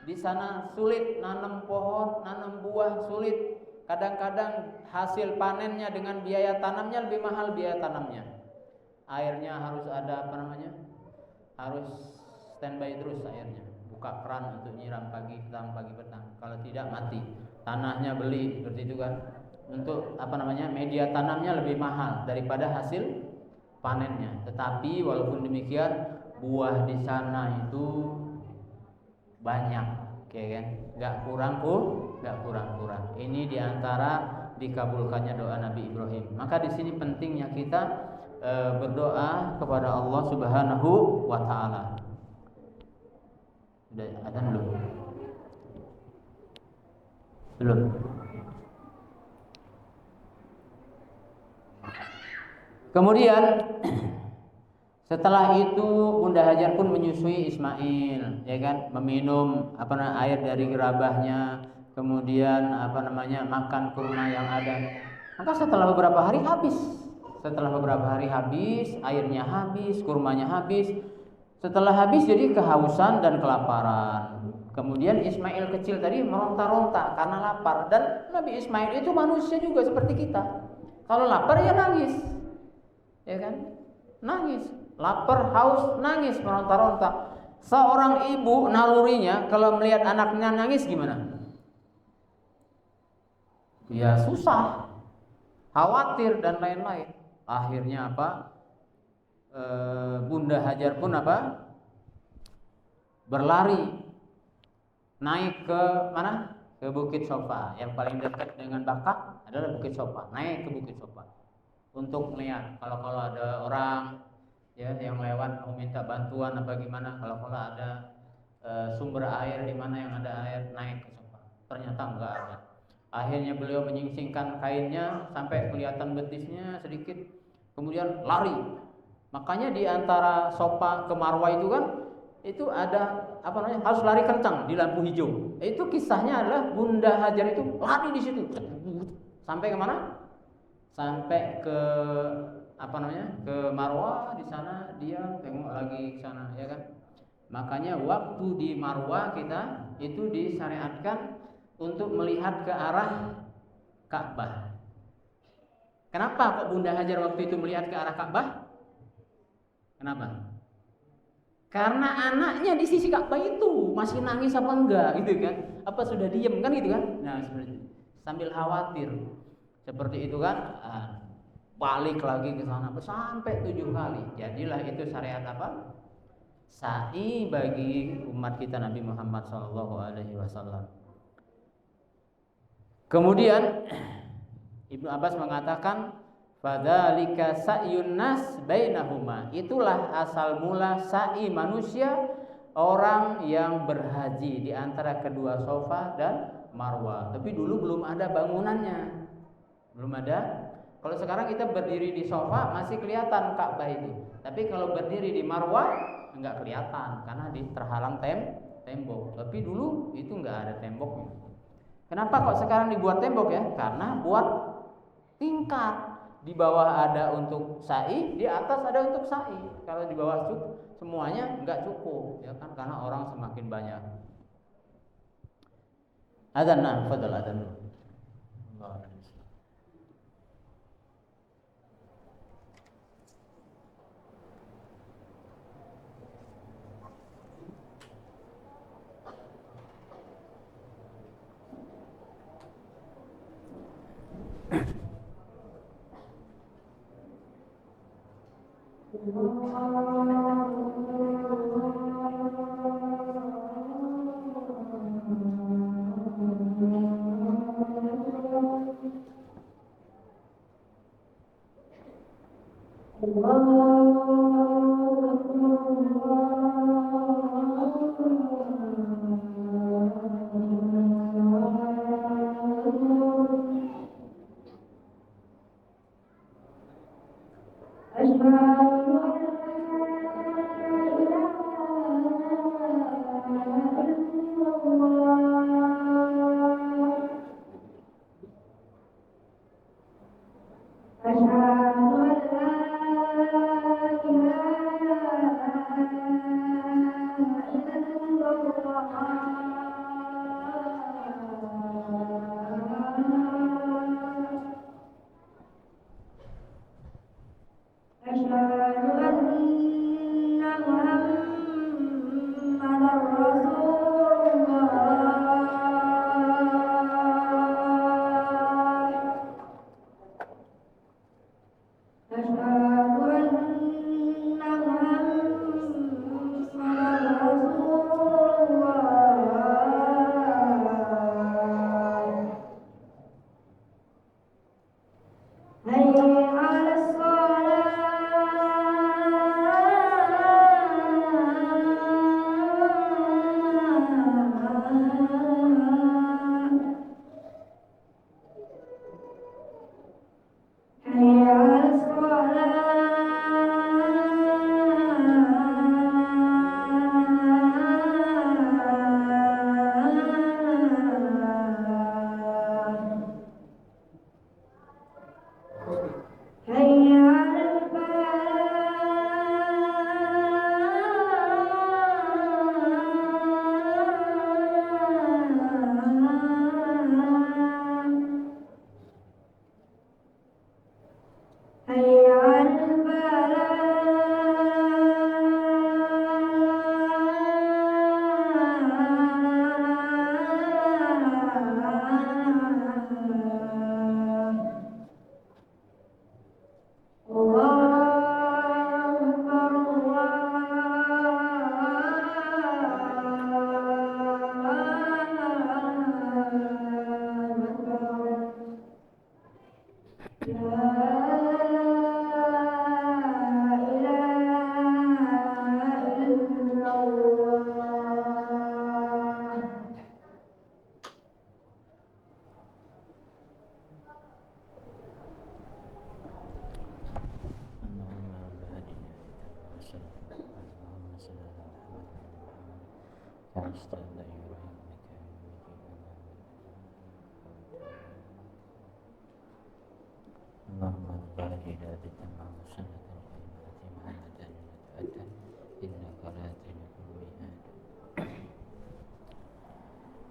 di sana sulit nanam pohon, nanam buah sulit. Kadang-kadang hasil panennya dengan biaya tanamnya lebih mahal biaya tanamnya. Airnya harus ada harus standby terus airnya. Buka keran untuk nyiram pagi petang. Kalau tidak mati. Tanahnya beli, seperti itu kan. Untuk media tanamnya lebih mahal daripada hasil panennya. Tetapi walaupun demikian, buah di sana itu banyak, oke kan? Enggak kurang. Ini diantara dikabulkannya doa Nabi Ibrahim. Maka di sini pentingnya kita berdoa kepada Allah Subhanahu wa taala. Sudah adzan belum? Kemudian setelah itu Bunda Hajar pun menyusui Ismail, ya kan, meminum air dari gerabahnya, kemudian makan kurma yang ada. Maka setelah beberapa hari habis, airnya habis, kurmanya habis. Setelah habis jadi kehausan dan kelaparan. Kemudian Ismail kecil tadi meronta-ronta karena lapar, dan Nabi Ismail itu manusia juga seperti kita. Kalau lapar ya nangis. Ya kan? Nangis, lapar, haus, nangis, meronta-ronta. Seorang ibu nalurinya kalau melihat anaknya nangis gimana? Ya susah, khawatir dan lain-lain. Akhirnya Bunda Hajar pun berlari naik ke mana? Ke Bukit Sofa. Yang paling dekat dengan Bakah adalah Bukit Sofa. Naik ke Bukit Sofa untuk melihat kalau ada orang ya yang lewat mau minta bantuan apa gimana, kalau ada sumber air di mana yang ada air, naik ke Sofa. Ternyata enggak ada. Akhirnya beliau menyingsingkan kainnya sampai kelihatan betisnya sedikit, kemudian lari. Makanya di antara Sofa ke Marwah itu kan itu ada harus lari kencang di lampu hijau. Itu kisahnya adalah Bunda Hajar itu lari di situ sampai kemana? Sampai ke ke Marwah. Di sana dia tengok lagi ke sana, ya kan. Makanya waktu di Marwah kita itu disyariatkan untuk melihat ke arah Ka'bah. Kenapa kok Bunda Hajar waktu itu melihat ke arah Ka'bah? Kenapa? Karena anaknya di sisi Ka'bah itu masih nangis apa enggak gitu kan? Apa sudah diem kan gitu kan? Nah, sambil khawatir seperti itu kan, balik lagi ke sana sampai 7 kali. Jadilah itu syariat apa? Sa'i bagi umat kita Nabi Muhammad SAW. Kemudian Ibnu Abbas mengatakan fadzalika sa'yun nas bainahuma. Itulah asal mula sa'i manusia orang yang berhaji di antara kedua Safa dan Marwah. Tapi dulu belum ada bangunannya. Belum ada. Kalau sekarang kita berdiri di Safa masih kelihatan Ka'bah itu. Tapi kalau berdiri di Marwah enggak kelihatan karena terhalang tembok. Tapi dulu itu enggak ada temboknya. Kenapa kok sekarang dibuat tembok ya? Karena buat tingkat. Di bawah ada untuk sa'i, di atas ada untuk sa'i. Kalau di bawah semuanya enggak cukup, ya kan? Karena orang semakin banyak. Adzan, nah, fadhal adzan. Allah.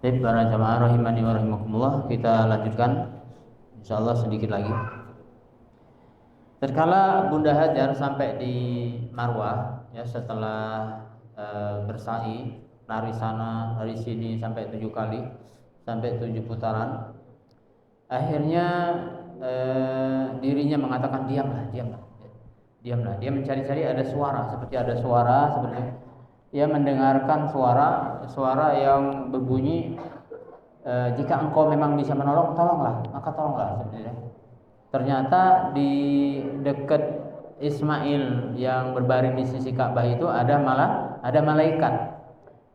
Baik, para jamaah rahimani wa rahimakumullah, kita lanjutkan insyaallah sedikit lagi. Tatkala Bunda Hajar sampai di Marwah, ya setelah bersa'i, lari sana, lari sini sampai 7 kali, sampai 7 putaran, akhirnya dirinya mengatakan diamlah, diamlah, diamlah. Dia mencari-cari ada suara, seperti dia mendengarkan suara yang berbunyi, jika engkau memang bisa menolong, tolonglah, maka tolonglah, seperti itu. Ternyata di dekat Ismail yang berbaring di sisi Ka'bah itu ada malaikat.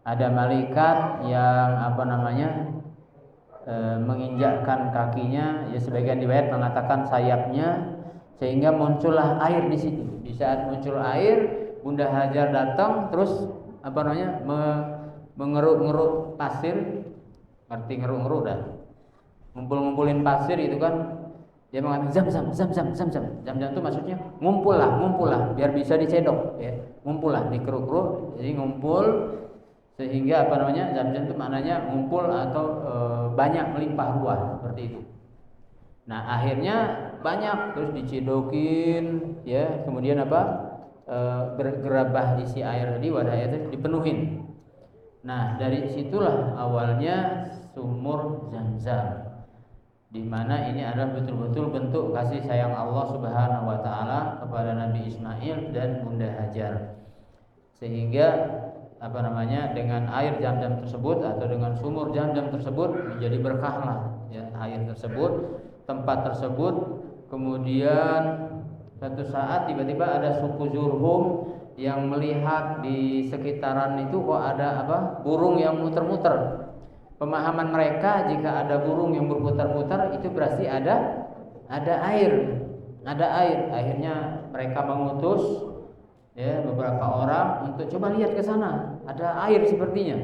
Ada malaikat yang menginjakkan kakinya, ya sebagian riwayat mengatakan sayapnya, sehingga muncullah air di situ. Di saat muncul air, Bunda Hajar datang terus mengeruk-ngeruk pasir, ngerti ngeruk-ngeruk dah. Ngumpul-ngumpulin pasir itu kan. Dia mengatakan zam itu maksudnya ngumpul lah biar bisa dicedok, ya. Ngumpul lah, dikeruk-keruk, jadi ngumpul, sehingga zam itu maknanya ngumpul atau banyak, melimpah ruah, seperti itu. Nah, akhirnya banyak, terus dicedokin, ya, kemudian bergerabah isi air tadi, wadah air tadi dipenuhin. Nah, dari situlah awalnya sumur Zam-Zam, di mana ini adalah betul-betul bentuk kasih sayang Allah Subhanahu wa taala kepada Nabi Ismail dan Bunda Hajar. Sehingga dengan air Zam-Zam tersebut atau dengan sumur Zam-Zam tersebut menjadi berkahlah, ya, air tersebut, tempat tersebut. Kemudian suatu saat tiba-tiba ada suku Zurhum yang melihat di sekitaran itu kok ada burung yang muter-muter. Pemahaman mereka, jika ada burung yang berputar-putar itu berarti ada air. Akhirnya mereka mengutus, ya, beberapa orang untuk coba lihat ke sana, ada air sepertinya.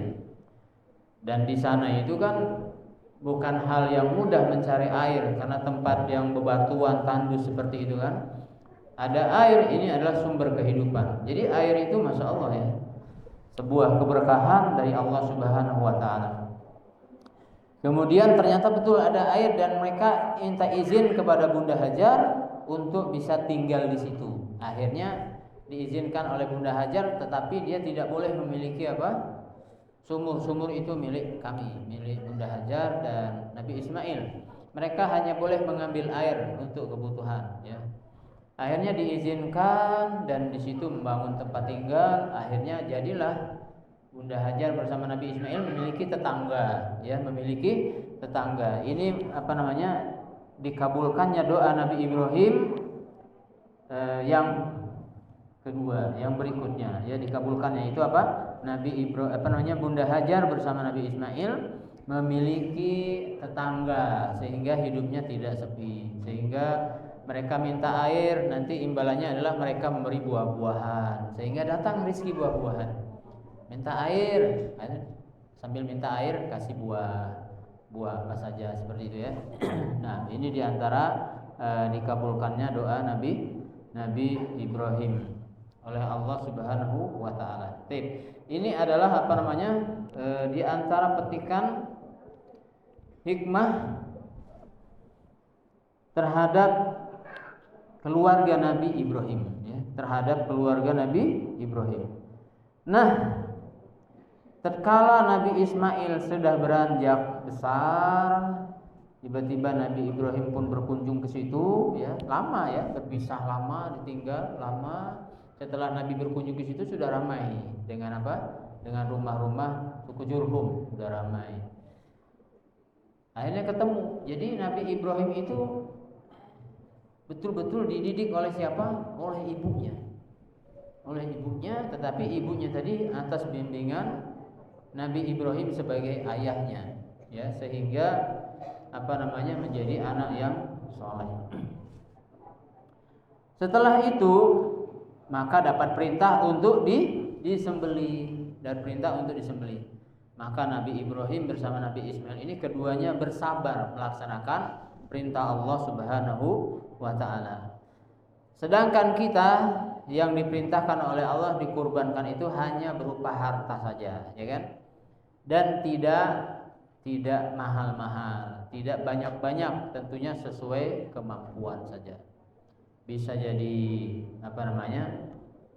Dan di sana itu kan bukan hal yang mudah mencari air, karena tempat yang bebatuan, tandus seperti itu kan. Ada air, ini adalah sumber kehidupan. Jadi air itu Masya Allah, ya, sebuah keberkahan dari Allah Subhanahu wa ta'ala. Kemudian ternyata betul ada air, dan mereka minta izin kepada Bunda Hajar untuk bisa tinggal di situ. Akhirnya diizinkan oleh Bunda Hajar, tetapi dia tidak boleh memiliki sumur itu milik kami, milik Bunda Hajar dan Nabi Ismail. Mereka hanya boleh mengambil air untuk kebutuhan, ya. Akhirnya diizinkan, dan di situ membangun tempat tinggal. Akhirnya jadilah Bunda Hajar bersama Nabi Ismail memiliki tetangga, ya, memiliki tetangga. Ini dikabulkannya doa Nabi Ibrahim yang kedua, yang berikutnya, ya, dikabulkannya itu Bunda Hajar bersama Nabi Ismail memiliki tetangga, sehingga hidupnya tidak sepi, sehingga mereka minta air, nanti imbalannya adalah mereka memberi buah-buahan, sehingga datang rezeki buah-buahan. Minta air, sambil minta air kasih buah apa saja, seperti itu, ya. Nah, ini diantara dikabulkannya doa Nabi Ibrahim oleh Allah Subhanahu wa taala. Ini adalah di antara petikan hikmah terhadap keluarga Nabi Ibrahim, ya, terhadap keluarga Nabi Ibrahim. Nah, tatkala Nabi Ismail sudah beranjak besar, tiba-tiba Nabi Ibrahim pun berkunjung ke situ, ya, lama, ya, berpisah lama, ditinggal lama. Setelah Nabi berkunjung ke situ sudah ramai dengan dengan rumah-rumah suku Jurhum, sudah ramai. Akhirnya ketemu. Jadi Nabi Ibrahim itu betul-betul dididik oleh siapa? Oleh ibunya. Tetapi ibunya tadi atas bimbingan Nabi Ibrahim sebagai ayahnya, ya, sehingga menjadi anak yang soleh. Setelah itu maka dapat perintah untuk disembelih, dan perintah untuk disembelih. Maka Nabi Ibrahim bersama Nabi Ismail ini keduanya bersabar melaksanakan perintah Allah Subhanahu wa taala. Sedangkan kita yang diperintahkan oleh Allah dikurbankan itu hanya berupa harta saja, ya kan? Dan tidak mahal-mahal, tidak banyak-banyak, tentunya sesuai kemampuan saja. bisa jadi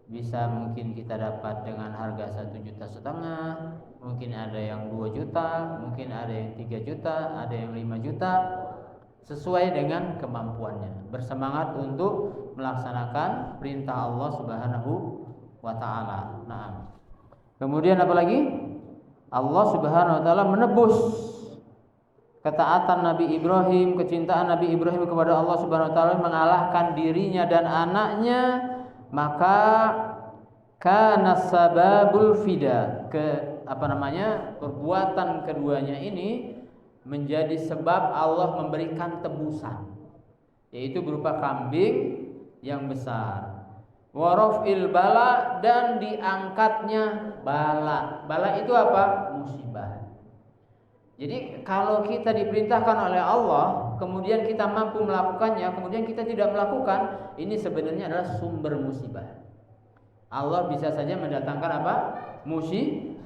bisa mungkin kita dapat dengan harga 1,5 juta, mungkin ada yang 2 juta, mungkin ada yang 3 juta, ada yang 5 juta, sesuai dengan kemampuannya. Bersemangat untuk melaksanakan perintah Allah Subhanahu wa taala. Nah, kemudian apa lagi? Allah Subhanahu wa taala menebus ketaatan Nabi Ibrahim, kecintaan Nabi Ibrahim kepada Allah Subhanahu wa taala, mengalahkan dirinya dan anaknya, maka kana sababul fida, perbuatan keduanya ini menjadi sebab Allah memberikan tebusan, yaitu berupa kambing yang besar. Warafil bala, dan diangkatnya bala. Bala itu apa? Musibah. Jadi kalau kita diperintahkan oleh Allah, kemudian kita mampu melakukannya, kemudian kita tidak melakukan, ini sebenarnya adalah sumber musibah. Allah bisa saja mendatangkan apa?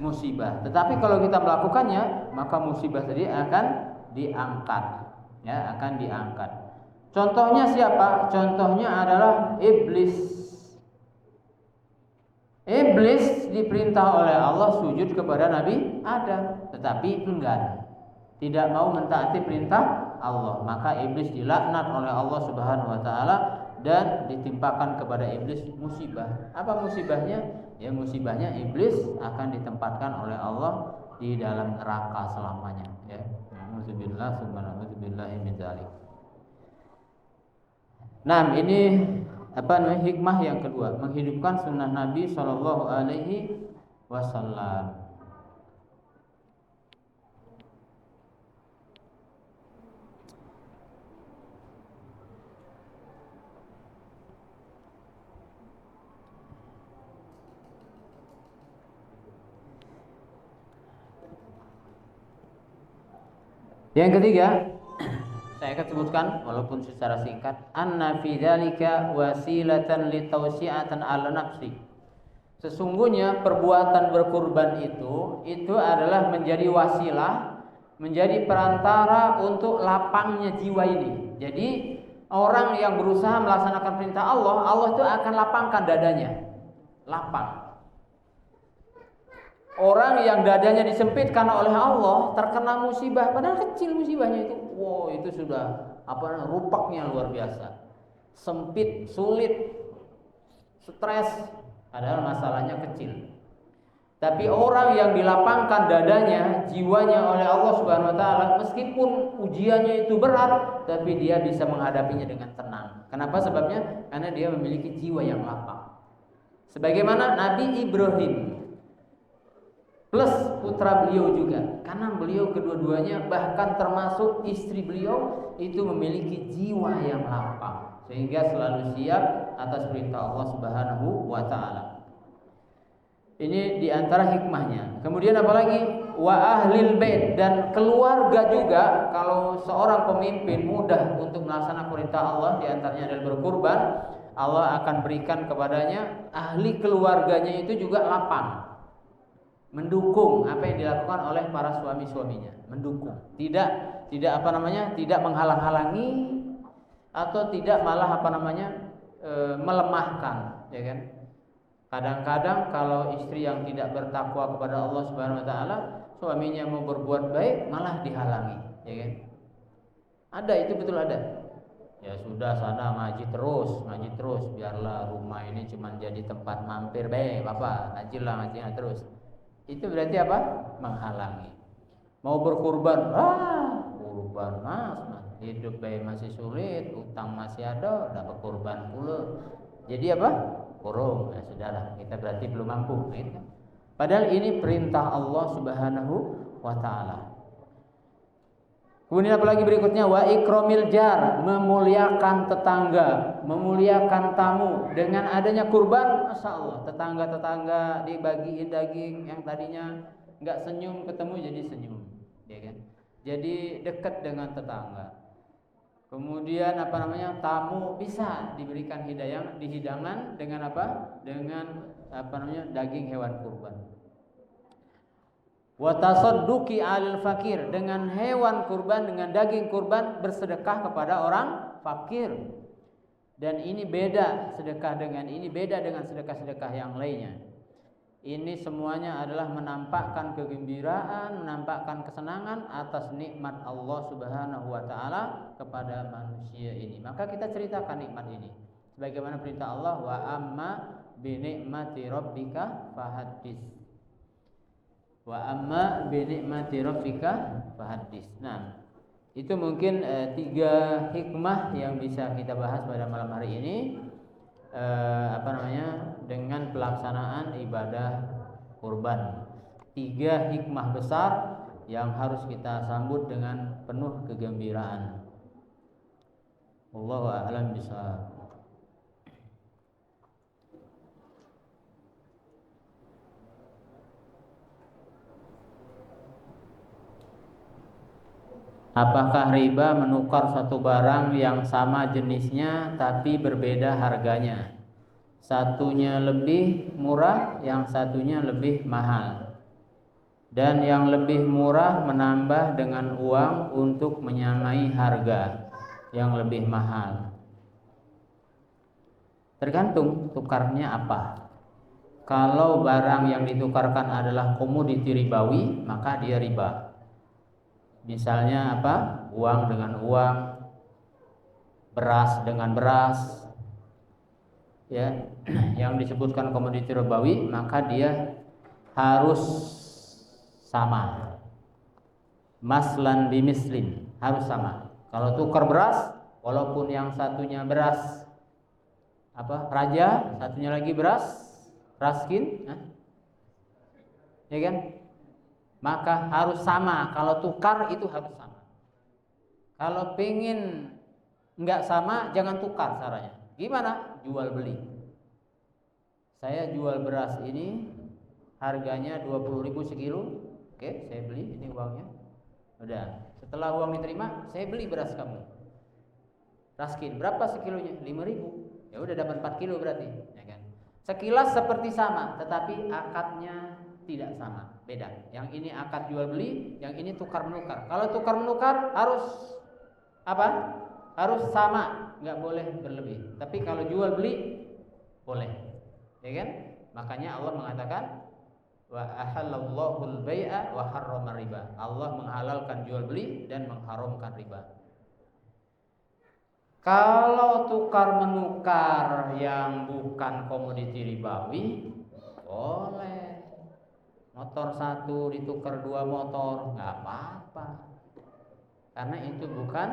Musibah. Tetapi kalau kita melakukannya, maka musibah tadi akan diangkat, ya, akan diangkat. Contohnya siapa? Contohnya adalah iblis. Iblis diperintah oleh Allah sujud kepada Nabi Adam, tetapi enggan, tidak mau mentaati perintah Allah. Maka iblis dilaknat oleh Allah Subhanahu wa taala dan ditimpakan kepada iblis musibah. Apa musibahnya? Ya, musibahnya iblis akan ditempatkan oleh Allah di dalam neraka selamanya, ya. Alhamdulillah, subhanallahi min dzalik. Nah, ini hikmah yang kedua, menghidupkan sunnah Nabi Shallallahu Alaihi Wasallam. Yang ketiga, saya akan sebutkan walaupun secara singkat, anna fi dzalika wasilatan li tawsi'atan 'ala nafsi. Sesungguhnya perbuatan berkurban itu adalah menjadi wasilah, menjadi perantara untuk lapangnya jiwa ini. Jadi orang yang berusaha melaksanakan perintah Allah, Allah itu akan lapangkan dadanya. Lapang. Orang yang dadanya disempitkan oleh Allah, terkena musibah, padahal kecil musibahnya itu, wow, itu sudah rupaknya luar biasa, sempit, sulit, stres, padahal masalahnya kecil. Tapi orang yang dilapangkan dadanya, jiwanya oleh Allah Subhanahu wa taala, meskipun ujiannya itu berat, tapi dia bisa menghadapinya dengan tenang. Kenapa? Sebabnya karena dia memiliki jiwa yang lapang. Sebagaimana Nabi Ibrahim plus putra beliau juga, karena beliau kedua-duanya, bahkan termasuk istri beliau, itu memiliki jiwa yang lapang, sehingga selalu siap atas perintah Allah Subhanahu wa taala. Ini diantara hikmahnya. Kemudian apalagi? Wa ahlil bait, dan keluarga juga. Kalau seorang pemimpin mudah untuk melaksanakan perintah Allah, diantaranya adalah berkurban, Allah akan berikan kepadanya ahli keluarganya itu juga lapang, mendukung apa yang dilakukan oleh para suami-suaminya, mendukung, tidak tidak menghalang-halangi atau tidak malah melemahkan, ya kan? Kadang-kadang kalau istri yang tidak bertakwa kepada Allah Subhanahu wa taala, suaminya mau berbuat baik malah dihalangi, ya kan? Ada, itu betul ada. Ya sudah, sana ngaji terus, biarlah rumah ini cuma jadi tempat mampir, Bapak, ngajilah terus. Itu berarti apa? Menghalangi. Mau berkurban, kurban mas, hidup baik masih sulit, utang masih ada, dapat kurban pula. Jadi apa? Kurung. Ya sudahlah, kita berarti belum mampu, gitu. Padahal ini perintah Allah Subhanahu wa taala. Kemudian apalagi berikutnya, wa ikramil jar, memuliakan tetangga, memuliakan tamu. Dengan adanya kurban, Masya Allah, tetangga-tetangga dibagiin daging, yang tadinya nggak senyum ketemu jadi senyum, ya kan? Jadi dekat dengan tetangga. Kemudian tamu bisa diberikan hidangan dengan apa? Dengan daging hewan kurban. Wa tasadduqi 'alil fakir, dengan hewan kurban, dengan daging kurban bersedekah kepada orang fakir. Dan ini beda sedekah dengan ini, beda dengan sedekah-sedekah yang lainnya. Ini semuanya adalah menampakkan kegembiraan, menampakkan kesenangan atas nikmat Allah Subhanahu wa taala kepada manusia ini. Maka kita ceritakan nikmat ini. Sebagaimana perintah Allah, wa amma bi ni'mati rabbika fahaddits. Wa amma bi ni'mati rabbika fahaddits. Nah, itu mungkin 3 hikmah yang bisa kita bahas pada malam hari ini. Dengan pelaksanaan ibadah kurban. 3 hikmah besar yang harus kita sambut dengan penuh kegembiraan. Wallahu a'lam bishawab. Apakah riba menukar satu barang yang sama jenisnya tapi berbeda harganya? Satunya lebih murah, yang satunya lebih mahal. Dan yang lebih murah menambah dengan uang untuk menyamai harga yang lebih mahal. Tergantung tukarnya apa. Kalau barang yang ditukarkan adalah komoditi ribawi, maka dia riba. Misalnya apa? Uang dengan uang, beras dengan beras, ya, yang disebutkan komoditi ribawi, maka dia harus sama. Maslan bimislin, harus sama. Kalau tukar beras, walaupun yang satunya beras raja, satunya lagi beras raskin, ya kan? Maka harus sama. Kalau tukar itu harus sama. Kalau pengen nggak sama, jangan tukar caranya. Gimana? Jual beli. Saya jual beras ini harganya 20.000 sekilo. Oke, saya beli, ini uangnya. Udah. Setelah uang diterima, saya beli beras kamu. Raskin, berapa sekilonya? 5.000. Ya udah dapat 4 kilo berarti, ya kan? Sekilas seperti sama, tetapi akadnya tidak sama, beda. Yang ini akad jual beli, yang ini tukar menukar. Kalau tukar menukar harus apa? Harus sama, nggak boleh berlebih. Tapi kalau jual beli boleh, ya kan? Makanya Allah mengatakan wa ahallallahu al-bai'a wa harrama riba. Allah menghalalkan jual beli dan mengharamkan riba. Kalau tukar menukar yang bukan komoditi ribawi, boleh. Motor 1 ditukar 2 motor, nggak apa-apa. Karena itu bukan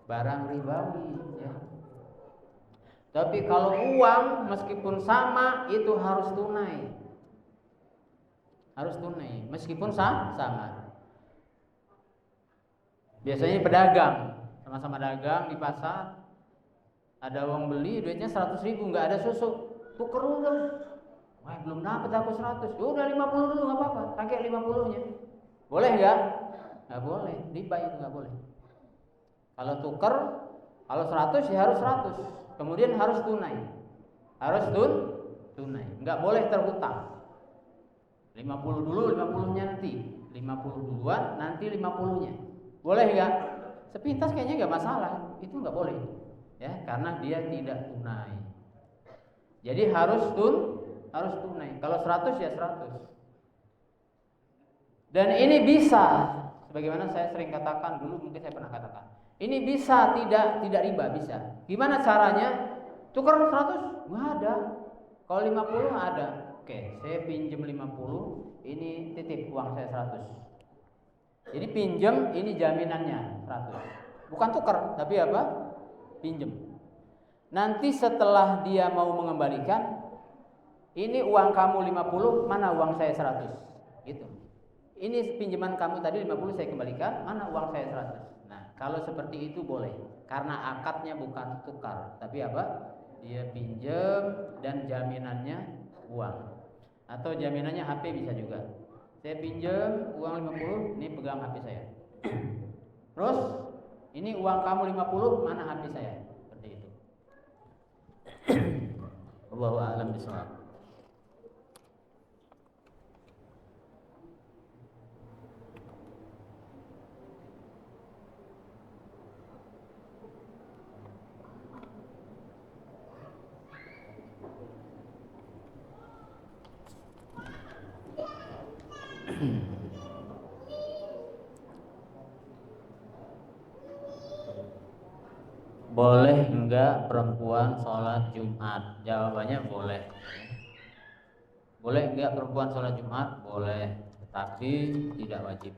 barang ribawi, ya. Tapi kalau uang meskipun sama itu harus tunai. Harus tunai, meskipun sama. Biasanya pedagang, sama-sama dagang di pasar, ada uang beli, duitnya 100.000, nggak ada susu, tuker dulu. Wah, belum dapat aku 100. Ya udah 50 dulu, nggak apa-apa, pakai 50-nya. Boleh nggak? Nggak boleh, riba itu nggak boleh. Kalau tuker, kalau 100 ya harus 100. Kemudian harus tunai. Harus tunai. Nggak boleh terhutang. 50 dulu, 50-nya nanti. 50 duluan, nanti 50-nya. Boleh nggak? Sepintas kayaknya nggak masalah. Itu nggak boleh. Ya, karena dia tidak tunai. Jadi harus tunai. Kalau 100 ya 100. Dan ini bisa, sebagaimana saya sering katakan dulu, mungkin saya pernah katakan. Ini bisa tidak riba, bisa. Gimana caranya? Tukar 100? Nggak ada. Kalau 50 ada. Oke, saya pinjam 50, ini titip uang saya 100. Jadi pinjam, ini jaminannya 100. Bukan tukar, tapi apa? Pinjam. Nanti setelah dia mau mengembalikan, ini uang kamu 50, mana uang saya 100? Gitu. Ini pinjaman kamu tadi 50 saya kembalikan, mana uang saya 100? Nah, kalau seperti itu boleh. Karena akadnya bukan tukar, tapi apa? Dia pinjam dan jaminannya uang. Atau jaminannya HP bisa juga. Saya pinjam uang 50, ini pegang HP saya. Terus, ini uang kamu 50, mana HP saya? Seperti itu. Wallahu a'lam bishawab. Boleh enggak perempuan sholat Jumat? Jawabannya boleh. Boleh enggak perempuan sholat Jumat? Boleh, tetapi tidak wajib.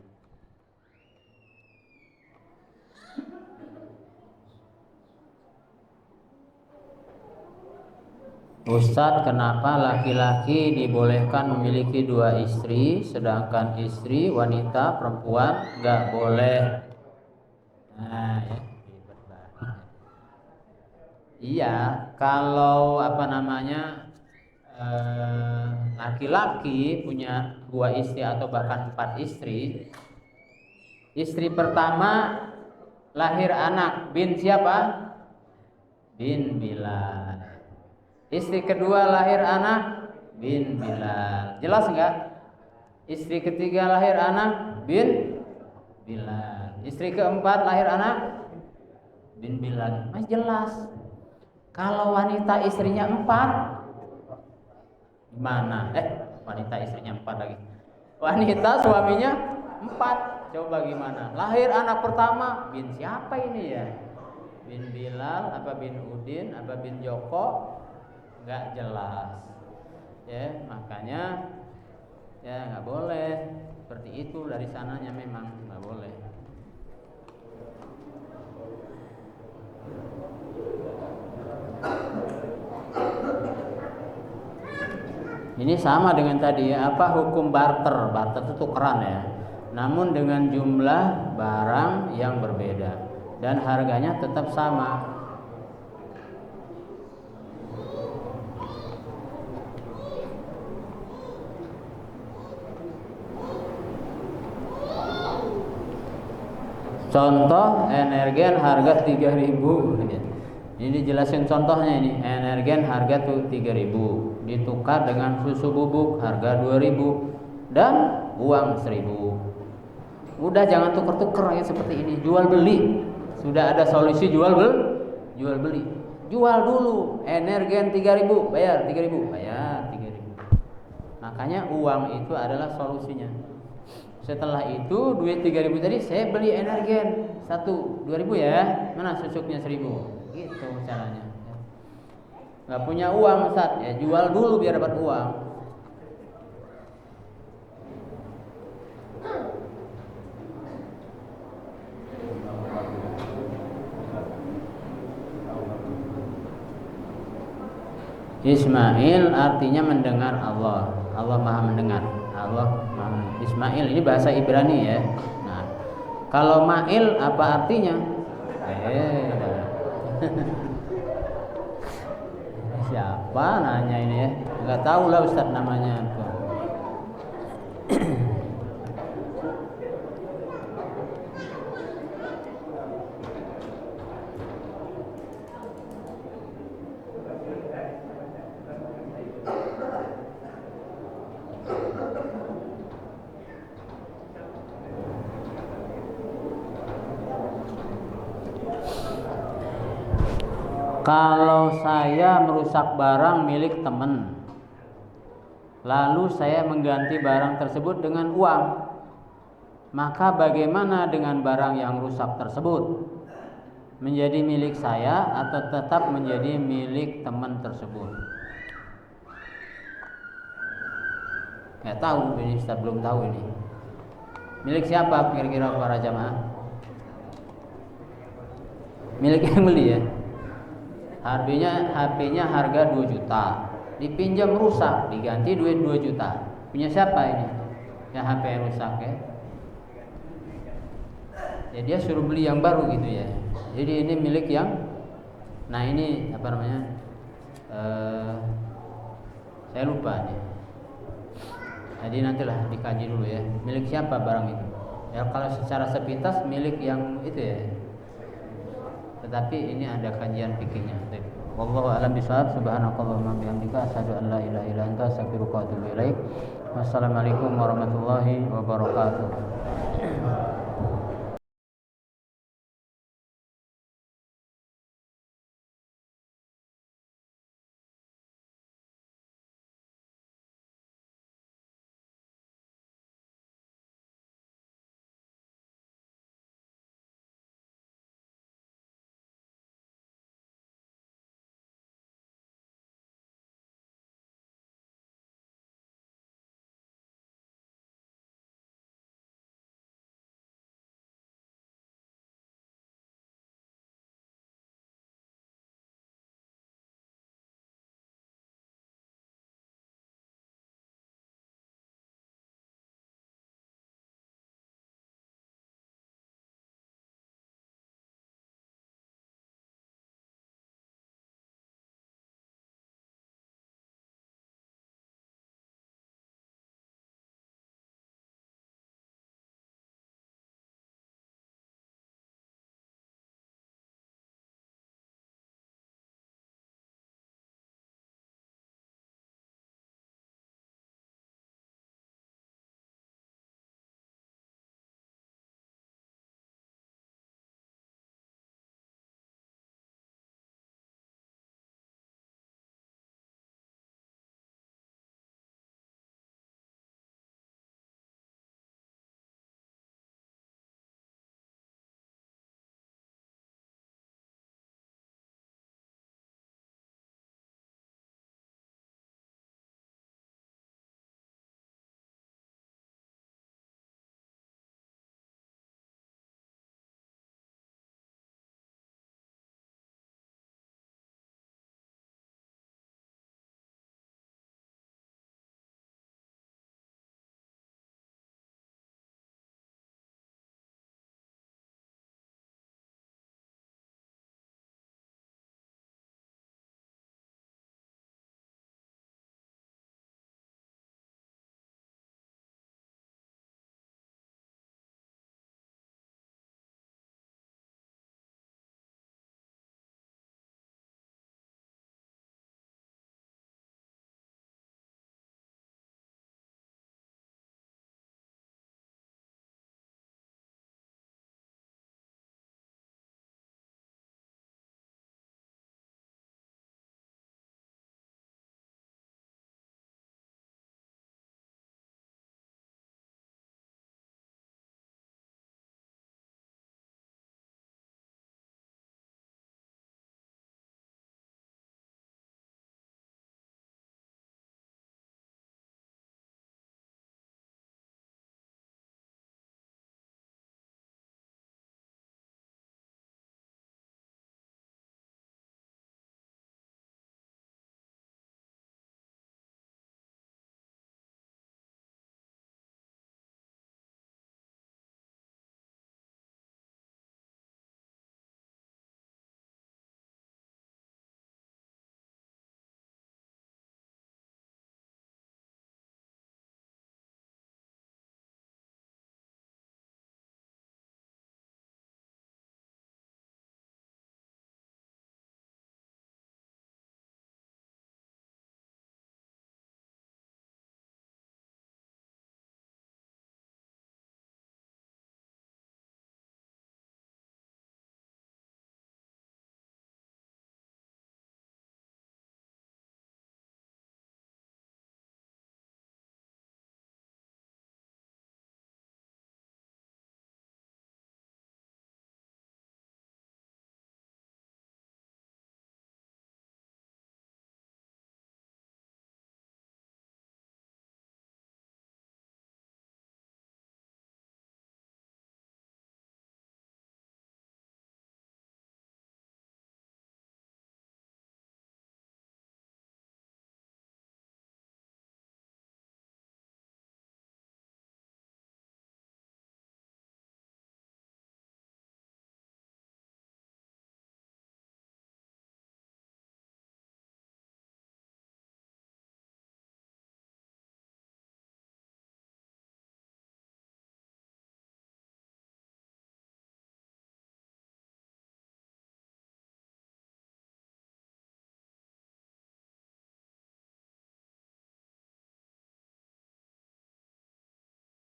Ustadz, kenapa laki-laki dibolehkan memiliki 2 istri, sedangkan istri wanita perempuan nggak boleh? Nah, ya, ribet banget. Iya, kalau laki-laki punya 2 istri atau bahkan 4 istri, istri pertama lahir anak bin siapa? Bin Bilal. Istri kedua lahir anak bin Bilal. Jelas enggak? Istri ketiga lahir anak bin Bilal. Istri keempat lahir anak bin Bilal. Mas jelas. Kalau wanita istrinya 4 gimana? Wanita istrinya 4 lagi. Wanita suaminya 4. Coba gimana? Lahir anak pertama bin siapa ini ya? Bin Bilal, apa bin Udin, apa bin Joko? Nggak jelas ya, makanya ya nggak boleh seperti itu. Dari sananya memang nggak boleh. Ini sama dengan tadi ya, apa hukum barter? Barter itu tukeran ya, namun dengan jumlah barang yang berbeda dan harganya tetap sama. Contoh energen harga 3.000. Ini dijelasin contohnya ini. Energen harga tuh 3.000 ditukar dengan susu bubuk harga 2.000 dan uang 1.000. Udah jangan tuker-tuker ya seperti ini. Jual beli. Sudah ada solusi jual beli. Jual dulu. Energen 3.000, bayar 3.000, bayar 3.000. Makanya uang itu adalah solusinya. Setelah itu duit 3.000 tadi saya beli energen 2.000 ya, mana susuknya 1.000, gitu caranya. Nggak punya uang Ustaz, ya jual dulu biar dapat uang. Ismail artinya mendengar Allah. Allah Maha mendengar. Allah Maha. Ismail ini bahasa Ibrani ya. Nah, kalau Mail apa artinya? Siapa nanya ini ya? Enggak tahu lah Ustaz namanya itu. Kalau saya merusak barang milik teman, lalu saya mengganti barang tersebut dengan uang, maka bagaimana dengan barang yang rusak tersebut? Menjadi milik saya atau tetap menjadi milik teman tersebut? Nggak tahu ini, Ustaz belum tahu ini. Milik siapa kira-kira para jamaah? Milik yang beli ya. HP-nya harga 2 juta, dipinjam rusak, diganti duit 2 juta. Punya siapa ini? Yang HP rusak ya. Ya dia suruh beli yang baru gitu ya. Jadi ini milik yang, nah ini apa namanya? Saya lupa nih. Jadi nantilah dikaji dulu ya. Milik siapa barang itu? Ya kalau secara sepintas milik yang itu ya. Tetapi ini ada kajian fikihnya. Wallahu a'lam bishawab. Subhanakallahumma bihamdika asyhadu an la ilaha illa anta astaghfiruka wa atubu ilaik. Wassalamualaikum warahmatullahi wabarakatuh.